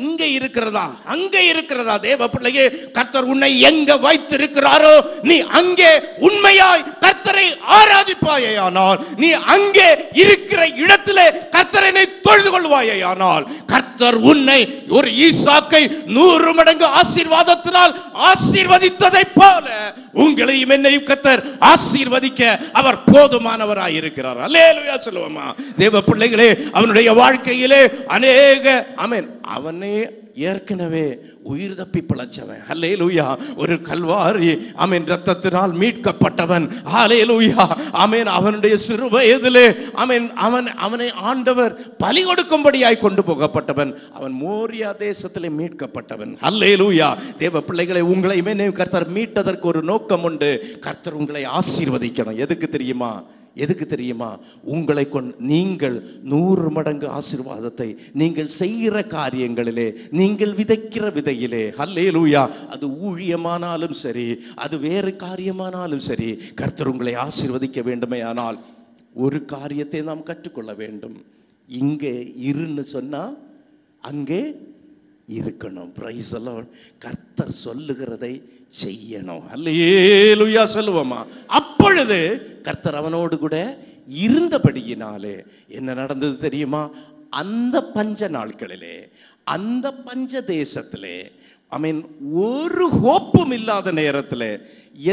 இங்கே இருக்கிறதா, அங்கே இருக்கிறதா? தேவ பிள்ளையே, கர்த்தர் உன்னை எங்க வைத்திருக்கிறாரோ நீ அங்கே உண்மையாய் கர்த்தர் கர்த்தரை ஆராதிப்பாயானால், நீ அங்கே இருக்கிற இடத்திலே கர்த்தரை தொழுது கொள்வாயானால், கர்த்தர் உன்னை ஒரு ஈசாக்கை 100 மடங்கு ஆசீர்வாதத்தினால் ஆசீர்வதித்ததை போல உங்களையும் என்னையும் கர்த்தர் ஆசீர்வதிக்க அவர் போதுமானவராய் இருக்கிறார். அல்லேலூயா சொல்லுவோமா? தேவ பிள்ளைகளே, அவனுடைய வாழ்க்கையிலே அநேக ஆமென், அவனே ஏற்கனவே உயிர் தப்பி பிழைச்சவன். அல்லேலூயா. ஒரு கல்வாரி ஆமென் ரத்தத்தினால் மீட்கப்பட்டவன். அல்லேலூயா. ஆமென். அவனுடைய சிறு வயதிலே ஆமென் அவனை ஆண்டவர் பலி கொடுக்கும்படியாய் கொண்டு போகப்பட்டவன். அவன் மோரியா தேசத்திலே மீட்கப்பட்டவன். அல்லேலூயா. தேவ பிள்ளைகளை, உங்களை கர்த்தர் மீட்டதற்கு ஒரு நோக்கம் உண்டு. கர்த்தர் உங்களை ஆசீர்வதிக்கணும். எதுக்கு தெரியுமா? எதுக்கு தெரியுமா? உங்களை கொண்டு நீங்கள் 100 மடங்கு ஆசீர்வாதத்தை நீங்கள் செய்கிற காரியங்களிலே, நீங்கள் விதைக்கிற விதையிலே, அல்லேலூயா, அது ஊழியமானாலும் சரி, அது வேறு காரியமானாலும் சரி, கர்த்தர் உங்களை ஆசீர்வதிக்க வேண்டுமே. ஆனால் ஒரு காரியத்தை நாம் கற்றுக்கொள்ள வேண்டும். இங்கே இருன்னு சொன்னா அங்கே இருக்கணும். Praise the Lord. கர்த்தர் சொல்லுகிறதை செய்யணும். அல்லேலூயா சொல்லுவோமா? அப்பொழுது கர்த்தர் அவனோடு கூட இருந்தபடியினாலே என்ன நடந்தது தெரியுமா? அந்த பஞ்ச நாட்களிலே, அந்த பஞ்ச தேசத்திலே, ஒரு ஹோப்பும் இல்லாத நேரத்தில்,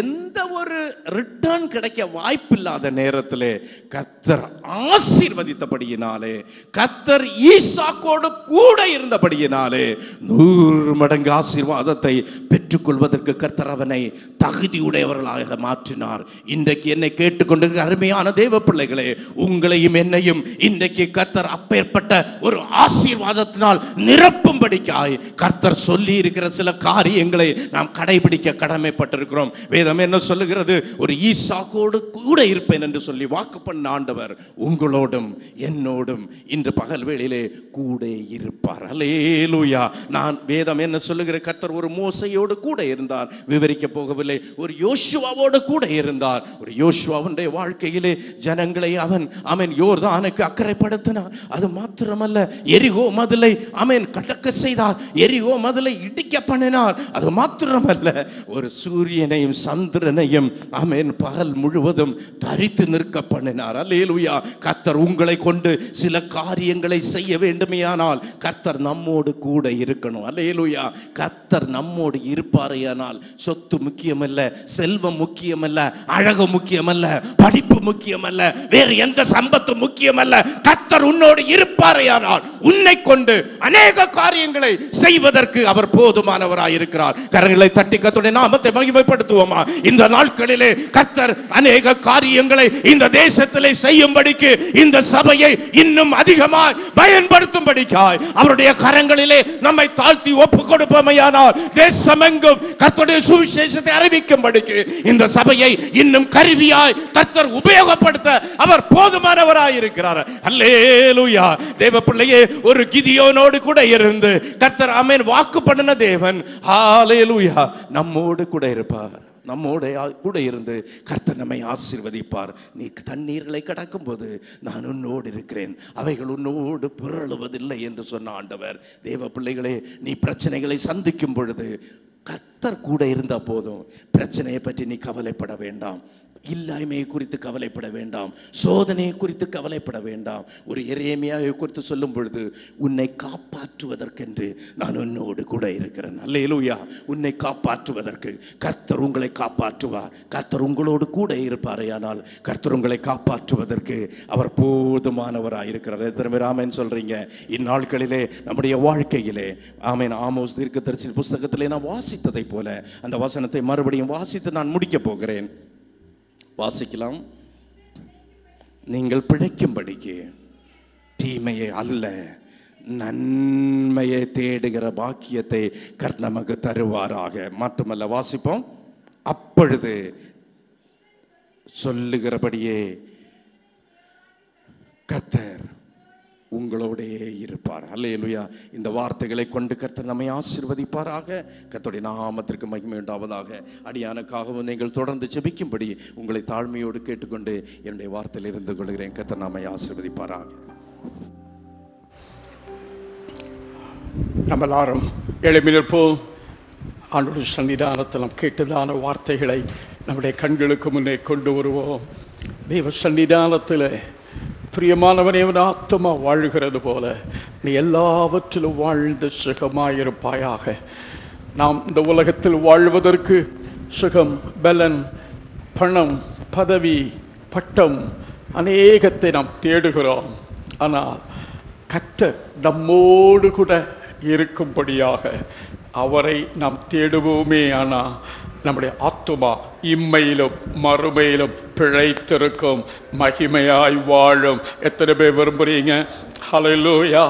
எந்த ஒரு ரிட்டர்ன் கிடைக்க வாய்ப்பில்லாத நேரத்தில் கர்த்தர் ஆசீர்வதித்தபடியினாலே, கர்த்தர் ஈசாக்கோடு கூட இருந்தபடியினாலே 100 மடங்கு ஆசீர்வாதத்தை பெற்றுக்கொள்வதற்கு கர்த்தர் அவனை தகுதியுடையவர்களாக மாற்றினார். இன்றைக்கு என்னை கேட்டுக்கொண்டிருக்கிற அருமையான தேவ பிள்ளைகளே, உங்களையும் என்னையும் இன்றைக்கு கர்த்தர் அப்பேற்பட்ட ஒரு ஆசீர்வாதத்தினால் நிரப்பும்படிக்காய் கர்த்தர் சொல்லி இருக்கிற சில காரியங்களை நாம் கடைபிடிக்க கடமைப்பட்டிருக்கிறோம். வேதம் என்ன சொல்லுகிறது? ஒரு ஈசாக்கோடு கூட இருப்பேன் என்று சொல்லி வாக்கு பண்ண ஆண்டவர் உங்களோடும் என்னோடும் இன்று பகல் வேளையிலே கூட இருப்பார். அல்லேலூயா. நான் வேதம் என்ன சொல்லுகிற? கர்த்தர் ஒரு மோசையோடு கூட இருந்தார். விவரிக்க போகவில்லை. ஒரு யோசுவாவோடு கூட இருந்தார். ஒரு யோசுவாவுடைய வாழ்க்கையிலே ஜனங்களை அவன் யோர்தானுக்கு அக்கறைப்படுத்தினார். அது மாத்திரமல்ல, எரிகோ மதிலை கடக்க செய்தார். எரிகோ மதிலை இடிக்க பண்ணினார். அது மாத்திரமல்ல, ஒரு சூரியனையும் சந்திரனையும் பகல் முழுவதும் தரித்து நிற்க பண்ணினார். அல்லேலூயா. கர்த்தர் உங்களை கொண்டு சில காரியங்களை செய்ய வேண்டுமேயானால் கர்த்தர் நம்மோடு கூட இருக்கணும். அல்லேலூயா. கர்த்தர் நம்மோடு இருப்பாரையானால் சொத்து முக்கியமல்ல, செல்வம் முக்கியமல்ல, அழகு முக்கியமல்ல, படிப்பு முக்கியமல்ல, வேறு எந்த சம்பத்து முக்கியமல்ல. கர்த்தர் உன்னோடு இருப்பாரையானால் உன்னை கொண்டு அநேக காரியங்களை செய்வதற்கு அவர் போதுமானவராய் இருக்கிறார். கரங்களை தட்டி கர்த்தருடைய நாமத்தை மகிமைப்படுத்துவோமா? இந்த நாட்களிலே கர்த்தர் அநேக காரியங்களை இந்த தேசத்திலே செய்யும்படிக்கு, இந்த சபையை இன்னும் அதிகமாய் பயன்படுத்தும்படிக்காய் அவருடைய கரங்களிலே நம்மை தாழ்த்தி ஒப்புக் கொடுப்போமையானால் தேசமெங்கும் கர்த்தருடைய சுவிசேஷத்தை அறிவிக்கும்படிக்கு இந்த சபையை இன்னும் கருவியாய் கர்த்தர் உபயோகப்படுத்த அவர் போதுமானவராய் இருக்கிறார். அல்லேலூயா. தேவ பிள்ளையே, ஒரு கிதியோனோடு கூட இருந்து கர்த்தர் வாக்கு பண்ணின தேவன் ஹல்லேலூயா நம்மோடு கூட இருப்பார். நம்மோட கூட இருந்து கர்த்தர் நம்மை ஆசீர்வதிப்பார். நீ தண்ணீர்களை கடக்கும் போது நான் உன்னோடு இருக்கிறேன், அவைகள் உன்னோடு புரளுவதில்லை என்று சொன்ன ஆண்டவர். தேவ பிள்ளைகளே, நீ பிரச்சனைகளை சந்திக்கும் பொழுது கர்த்தர் கூட இருந்தா போதும். பிரச்சனையை பற்றி நீ கவலைப்பட வேண்டாம். இல்லாமையை குறித்து கவலைப்பட வேண்டாம். சோதனையை குறித்து கவலைப்பட வேண்டாம். ஒரு எரேமியாவை குறித்து சொல்லும் பொழுது, உன்னை காப்பாற்றுவதற்கென்று நான் உன்னோடு கூட இருக்கிறேன். அல்லேலூயா. உன்னை காப்பாற்றுவதற்கு கர்த்தர் உங்களை காப்பாற்றுவார். கர்த்தர் உங்களோடு கூட இருப்பாரையானால் கர்த்தர் உங்களை காப்பாற்றுவதற்கு அவர் போதுமானவராக இருக்கிறார். எத்தனை பேர் ஆமென் சொல்றீங்க? இந்நாட்களிலே நம்முடைய வாழ்க்கையிலே ஆமோஸ் தீர்க்கதரிசி புஸ்தகத்திலே நான் வாசித்ததை போல அந்த வசனத்தை மறுபடியும் வாசித்து நான் முடிக்க போகிறேன். வாசிக்கலாம். நீங்கள் பிழைக்கும்படிக்கு தீமையை அல்ல நன்மையை தேடுகிற பாக்கியத்தை கர்த்தர் நமக்கு தருவாராக. மட்டுமல்ல, வாசிப்போம். அப்பொழுது சொல்லுகிறபடியே கர்த்தர் உங்களோடே இருப்பார். அல்லேலூயா. இந்த வார்த்தைகளை கொண்டு கர்த்தர் நம்மை ஆசீர்வதிப்பாராக. கர்த்தருடைய நாமத்திற்கு மகிமை உண்டாவதாக. அடியானுக்காகவும் நீங்கள் தொடர்ந்து ஜெபிக்கும்படி உங்களை தாழ்மையோடு கேட்டுக்கொண்டு என்னுடைய வார்த்தையில் இருந்து கொள்கிறேன். கர்த்தர் நம்மை ஆசீர்வதிப்பாராக. நம்ம எல்லாரும் எழுப்பி நிற்போம். ஆண்டவருடைய சன்னிதானத்தில் நாம் கேட்டதான வார்த்தைகளை நம்முடைய கண்களுக்கு முன்னே கொண்டு வருவோம். தெய்வ சன்னிதானத்தில் பிரியமானவனே, அவன் ஆத்மா வாழ்கிறது போல நீ எல்லாவற்றிலும் வாழ்ந்து சுகமாயிருப்பாயாக. நாம் இந்த உலகத்தில் வாழ்வதற்கு சுகம், பலன், பணம், பதவி, பட்டம் அநேகத்தை நாம் தேடுகிறோம். ஆனால் கர்த்தர் நம்மோடு கூட இருக்கும்படியாக அவரை நாம் தேடுவோமே. ஆனால் நம்முடைய ஆத்துமா இம்மையிலும் மறுமையிலும் பிழைத்திருக்கும், மகிமையாய் வாழும். எத்தனை பேர் விரும்புறீங்க? ஹல்லேலூயா,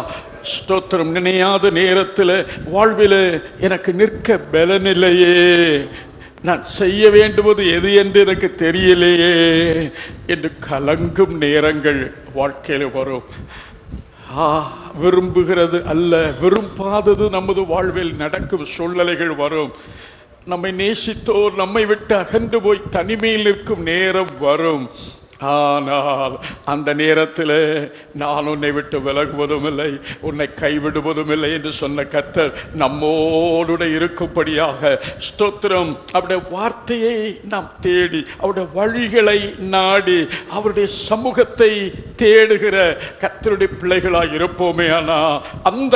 ஸ்தோத்திரம். நினையாத நேரத்தில் வாழ்வில் எனக்கு நிற்க பலனில்லையே, நான் செய்ய வேண்டுவது எது என்று எனக்கு தெரியலையே என்று கலங்கும் நேரங்கள் வாழ்க்கையில் வரும். விரும்புகிறது அல்ல, விரும்பாதது நமது வாழ்வில் நடக்கும் சூழ்நிலைகள் வரும். நம்மை நேசித்தோர் நம்மை விட்டு அகன்று போய் தனிமையில் நிற்கும் நேரம் வரும். ஆனால் அந்த நேரத்தில் நான் உன்னை விட்டு விலகுவதும் இல்லை, உன்னை கைவிடுவதும் இல்லை என்று சொன்ன கர்த்தர் நம்மோடு இருக்கும்படியாக ஸ்தோத்திரம். அவருடைய வார்த்தையை நாம் தேடி, அவருடைய வழிகளை நாடி, அவருடைய சமூகத்தை தேடுகிற கர்த்தருடைய பிள்ளைகளாய் இருப்போமே. ஆனால் அந்த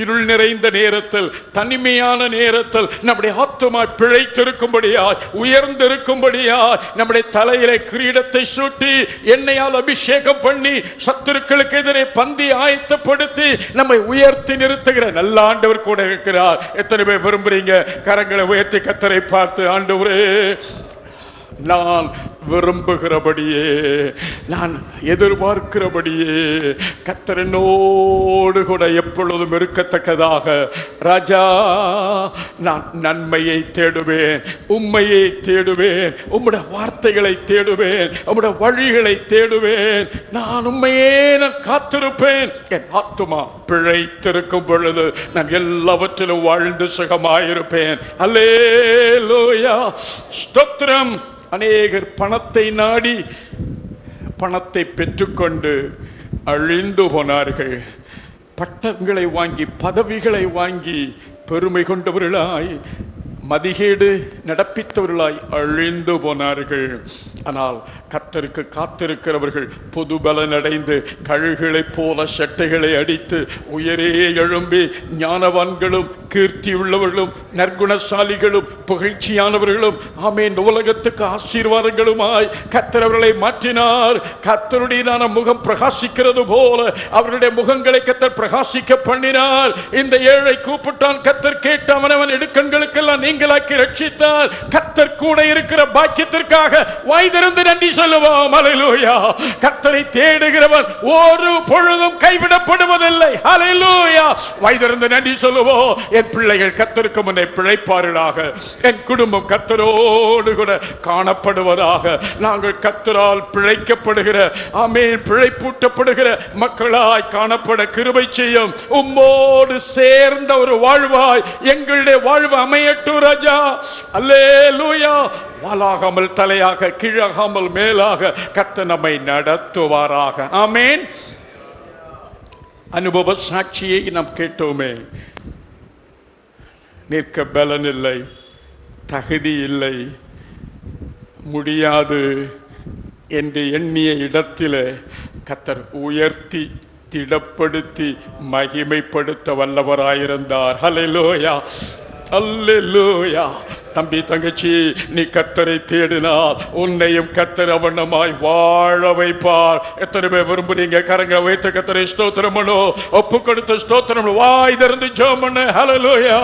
இருள் நிறைந்த நேரத்தில், தனிமையான நேரத்தில் நம்முடைய ஆத்துமா பிழைத்திருக்கும்படியாய், உயர்ந்திருக்கும்படியாய், நம்முடைய தலையிலே கிரீடத்தை சூட்டி எண்ணெயால் அபிஷேகம் பண்ணி சத்துருக்களுக்கு எதிரே பந்தி ஆயத்தப்படுத்தி நம்மை உயர்த்தி நிறுத்துகிற நல்ல ஆண்டவர் கூட இருக்கிறார். எத்தனை பேர் விரும்புறீங்க? கரங்களை உயர்த்தி கர்த்தரை பார்த்து, ஆண்டவரே, நான் விரும்புகிறபடியே, நான் எதிர்பார்க்கிறபடியே கர்த்தரனோடு கூட எப்பொழுதும் இருக்கத்தக்கதாக ராஜா, நான் நன்மையை தேடுவேன், உம்மையை தேடுவேன், உம்முடைய வார்த்தைகளை தேடுவேன், உம்முடைய வழிகளை தேடுவேன். நான் உம்மையே நான் காத்திருப்பேன். என் ஆத்துமா பிழைத்திருக்கும் பொழுது நான் எல்லாவற்றிலும் வாழ்ந்து சுகமாயிருப்பேன். அல்லேலூயா, ஸ்தோத்திரம். அநேகர் பணத்தை நாடி பணத்தை பெற்றுக்கொண்டு அழிந்து போனார்கள். பட்டங்களை வாங்கி, பதவிகளை வாங்கி பெருமை கொண்டவர்களாய், மதிகேடு நடப்பித்தவர்களாய் அழிந்து போனார்கள். ஆனால் கர்த்தருக்கு காத்திருக்கிறவர்கள் புது பலன் அடைந்து கழுகுகளைப் போல சட்டைகளை அடித்து உயரே எழும்பி ஞானவான்களும் கீர்த்தி உள்ளவர்களும் நற்குணசாலிகளும் புகழ்ச்சியானவர்களும் ஆமென் உலகத்துக்கு ஆசீர்வாதங்களுமாய் கர்த்தர் அவர்களை மாற்றினார். கர்த்தருடைய முகம் பிரகாசிக்கிறது போல அவருடைய முகங்களை கர்த்தர் பிரகாசிக்க பண்ணினார். இந்த ஏழை கூப்பிட்டான், கர்த்தர் கேட்ட அவனவன் இடுக்கண்களுக்கெல்லாம் நீங்களாக்கி ரட்சித்தார். கர்த்தர் கூட இருக்கிற பாக்கியத்திற்காக வாய்திறந்து நன்றி சொல்லுவோம். ஹல்லேலூயா. கர்த்தரை தேடுகிறவன் ஒரு பொழுதும் கைவிடப்படுவதில்லை. ஹல்லேலூயா. வாய்திறந்து நன்றி சொல்லுவோம். என் பிள்ளைகள் கர்த்தருக்கு முன்னே பிழைப்பார்களாக, என் குடும்பம் கர்த்தரோடு கூட காணப்படுவதாக. நாங்கள் கர்த்தரால் பிழைக்கப்படுகிற, ஆமென், பிழைப்பூட்டப்படுகிற மக்களாய் காணப்பட கிருபை செய்யும். உம்மோடு சேர்ந்த ஒரு வாழ்வாய் எங்களுடைய வாழ்வு அமையட்டும் ராஜா. அல்லேலூயா. வாலாகாமல் தலையாக, கீழாகாமல் மேலாக கர்த்தர் நம்மை நடத்துவாராக. ஆமென். அனுபவ சாட்சியை நாம் கேட்டோமே. நிற்க பலன் இல்லை, தகுதி இல்லை, முடியாது என்று எண்ணிய இடத்திலே கர்த்தர் உயர்த்தி திடப்படுத்தி மகிமைப்படுத்த வல்லவராயிருந்தார். ஹல்லேலூயா, அல்லேலூயா. தம்பி, தங்கச்சி, நீ கர்த்தரை தேடினால் உன்னையும் கர்த்தர் அவனமாய் வாழ வைப்பார். எத்தனை பேர் விரும்புறீங்க? கரங்களை வைத்து கர்த்தரை ஸ்தோத்திரம் பண்ணு. ஒப்பு கொடுத்த ஸ்தோத்திரம் வாய் திறந்து ஜெபம் பண்ணு. ஹல்லேலூயா.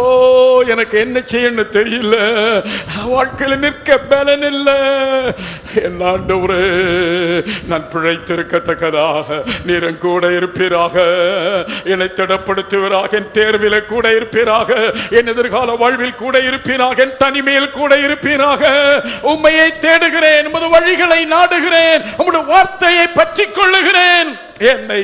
ஓ, எனக்கு என்ன செய்யணும்னு தெரியல, வாழ்க்கையில் நிற்க பலன் இல்லை. என் ஆண்டவரே, நான் பிழைத்திருக்கத்தக்கதாக நீர் கூட இருப்பீராக, என்னை திடப்படுத்துவீராக, என் தேர்வில் கூட இருப்பீராக, என் எதிர்கால வாழ்வில் கூட இருப்பீராக, என் தனிமையில் கூட இருப்பீராக. உம்மையை தேடுகிறேன், உமது வழிகளை நாடுகிறேன், உம்முடைய வார்த்தையை பற்றிக் கொள்ளுகிறேன். என்னை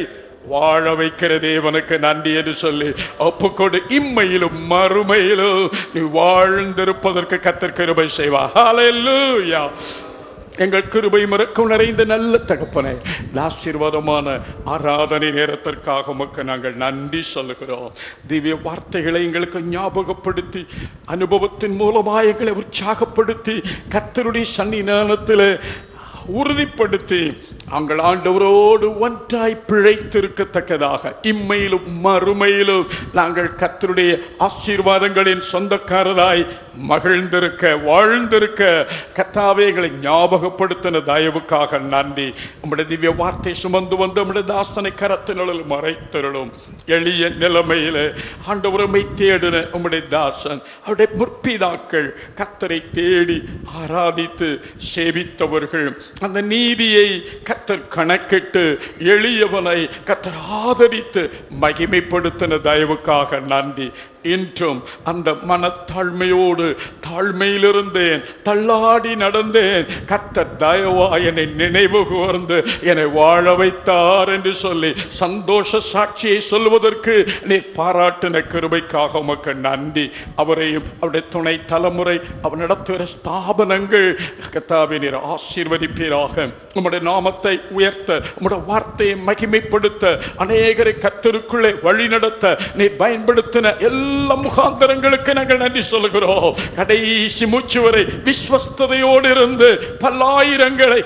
வாழ வைக்கிற தேவனுக்கு நன்றி என்று சொல்லி ஒப்புக்கொடு. இம்மையிலும் மறுமையிலும் நீ வாழ்ந்திருப்பதற்கு கர்த்தர் கிருபை செய்வார். ஹல்லேலூயா. எங்கள் கிருபை இரக்கம் நிறைந்த நல்ல தகப்பனே, ஆசீர்வாதமான ஆராதனை நேரத்திற்காக உமக்கு நாங்கள் நன்றி சொல்லுகிறோம். திவ்ய வார்த்தைகளை எங்களுக்கு ஞாபகப்படுத்தி அனுபவத்தின் மூலமாக எங்களை உற்சாகப்படுத்தி கர்த்தருடைய சன்னிதானத்தில் உறுதிப்படுத்தி நாங்கள் ஆண்டவரோடு ஒன்றாய் பிழைத்திருக்கத்தக்கதாக இம்மையிலும் மறுமையிலும் நாங்கள் கர்த்தருடைய ஆசீர்வாதங்களின் சொந்தக்காரராய் மகிழ்ந்திருக்க வாழ்ந்திருக்க கர்த்தாவே எங்களை ஞாபகப்படுத்தின தயவுக்காக நன்றி. நம்முடைய திவ்ய வார்த்தை சுமந்து வந்து நம்முடைய தாசனை கரத்தினுள் மறைத்தருளும். எளிய நிலைமையில ஆண்டவரை தேடின நம்முடைய தாசன் அவருடைய முற்பிதாக்கள் கர்த்தரை தேடி ஆராதித்து சேவித்தவர்கள் அந்த நீதியை கர்த்தர் கணக்கிட்டு எளியவனை கர்த்தர் ஆதரித்து மகிமைப்படுத்தின தயவுக்காக நன்றி. இன்றும் அந்த மனத்தாழ்மையோடு தாழ்மையிலிருந்தேன், தள்ளாடி நடந்தேன், கர்த்தர் தயவாய் என்னை நினைவு கூர்ந்து என்னை வாழ வைத்தார் என்று சொல்லி சந்தோஷ சாட்சியை சொல்வதற்கு நீ பாராட்டின கிருபைக்காக உமக்கு நன்றி. அவரையும் அவருடைய துணை தலைமுறை அவர் நடத்துகிற ஸ்தாபனங்கள் கர்த்தாவே நீர் ஆசீர்வதிப்பீராக. உம்முடைய நாமத்தை உயர்த்த, உம்முடைய வார்த்தையை மகிமைப்படுத்த, அநேகரை கர்த்தருக்குள்ளே வழி நடத்த நீ பயன்படுத்தின எல்லா முகாந்தரங்களுக்கு நாங்கள் நன்றி சொல்கிறோம். கடைசி மூச்சு வரை விஸ்வஸ்ததையோடு இருந்து பல்லாயிரங்களை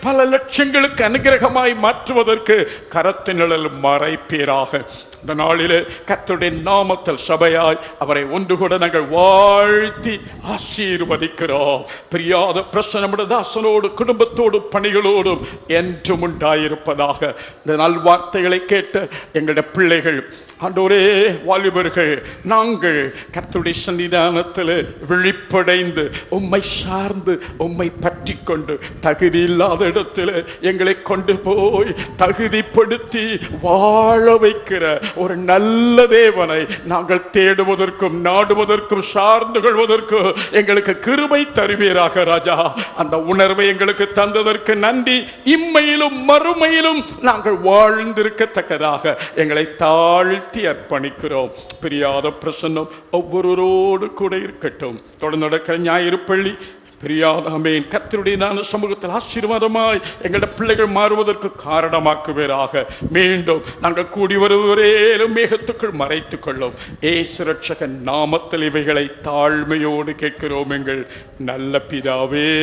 பல லட்சங்களுக்கு அனுகிரகமாய் மாற்றுவதற்கு கரத்தினிழல் மறைப்பீராக. இந்த நாளிலே கர்த்தருடைய நாமத்தில் சபையாய் அவரை ஒன்று கூட நாங்கள் வாழ்த்தி ஆசீர்வதிக்கிறோம். பிரியாத பிரசன்ன தாசனோடு குடும்பத்தோடு பணிகளோடும் என்றும் உண்டாயிருப்பதாக. இந்த நல்வார்த்தைகளை கேட்ட எங்களுடைய பிள்ளைகள் ஆண்டவரே வாலிபர்கள் நாங்கள் கர்த்தருடைய சன்னிதானத்தில் விழிப்படைந்து உம்மை சார்ந்து உம்மை பற்றி கொண்டு தகுதி இல்லாத இடத்துல எங்களை கொண்டு போய் தகுதிப்படுத்தி வாழ வைக்கிற ஒரு நல்ல தேவனை நாங்கள் தேடுவதற்கும் நாடுவதற்கும் சார்ந்து கொள்வதற்கும் எங்களுக்கு கிருபை தருவீராக ராஜா. அந்த உணர்வை எங்களுக்கு தந்ததற்கு நன்றி. இம்மையிலும் மறுமையிலும் நாங்கள் வாழ்ந்திருக்கத்தக்கதாக எங்களை தாழ்த்தி அர்ப்பணிக்கிறோம். பிரியாத பிரசன்னம் ஒவ்வொருவரோடு கூட இருக்கட்டும். தொடர்ந்து நடக்கிற ஞாயிறு பள்ளி பிரியாதாமேன் கர்த்தருடைய சமூகத்தில் ஆசீர்வாதமாய் எங்களுடைய பிள்ளைகள் மாறுவதற்கு காரணமாக்குவீராக. மீண்டும் நாங்கள் கூடி வருவரேலும் மேகத்துக்குள் மறைத்துக் கொள்ளும். இயேசு ரட்சகன் நாமத்தில் இவைகளை தாழ்மையோடு கேட்கிறோம் எங்கள் நல்ல பிதாவே.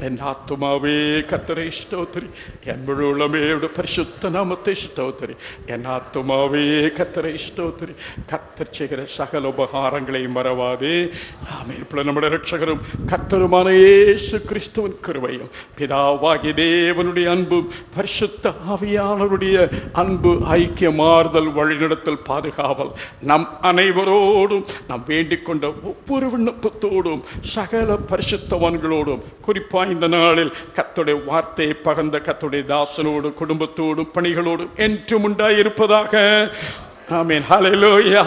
என் ஆத்துமாவே கர்த்தரை ஸ்தோத்திரி, என் முழு உள்ளமே பரிசுத்த நாமத்தை ஸ்தோத்திரி. என் ஆத்துமாவே கர்த்தரை ஸ்தோத்திரி. கர்த்தர் செய்கிற சகல உபகாரங்களை மறவாதே. ஆமென். இப்பொழுது நம்முடைய இரட்சகரும் கர்த்தருமான இயேசு கிறிஸ்துவின் கிருபையும் பிதாவாகிய தேவனுடைய அன்பும் பரிசுத்த ஆவியானவருடைய அன்பு ஐக்கியமாறுதல் வழிநடத்தல் பாதுகாவல் நம் அனைவரோடும் நாம் வேண்டிக் கொண்ட ஒவ்வொரு விண்ணப்பத்தோடும் சகல பரிசுத்தவான்களோடும் குறிப்பாக இந்த நாளில் கர்த்தருடைய வார்த்தையை பகர்ந்த கர்த்தருடைய தாசனோடு குடும்பத்தோடும் பணிகளோடும் என்றும் உண்டாயிருப்பதாக. ஆமென். ஹல்லேலூயா,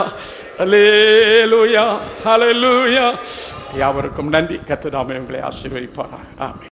ஹல்லேலூயா, ஹல்லேலூயா. யாவருக்கும் நன்றி. கர்த்தர் தாமே உங்களை ஆசீர்வதிப்பாராக. ஆமென்.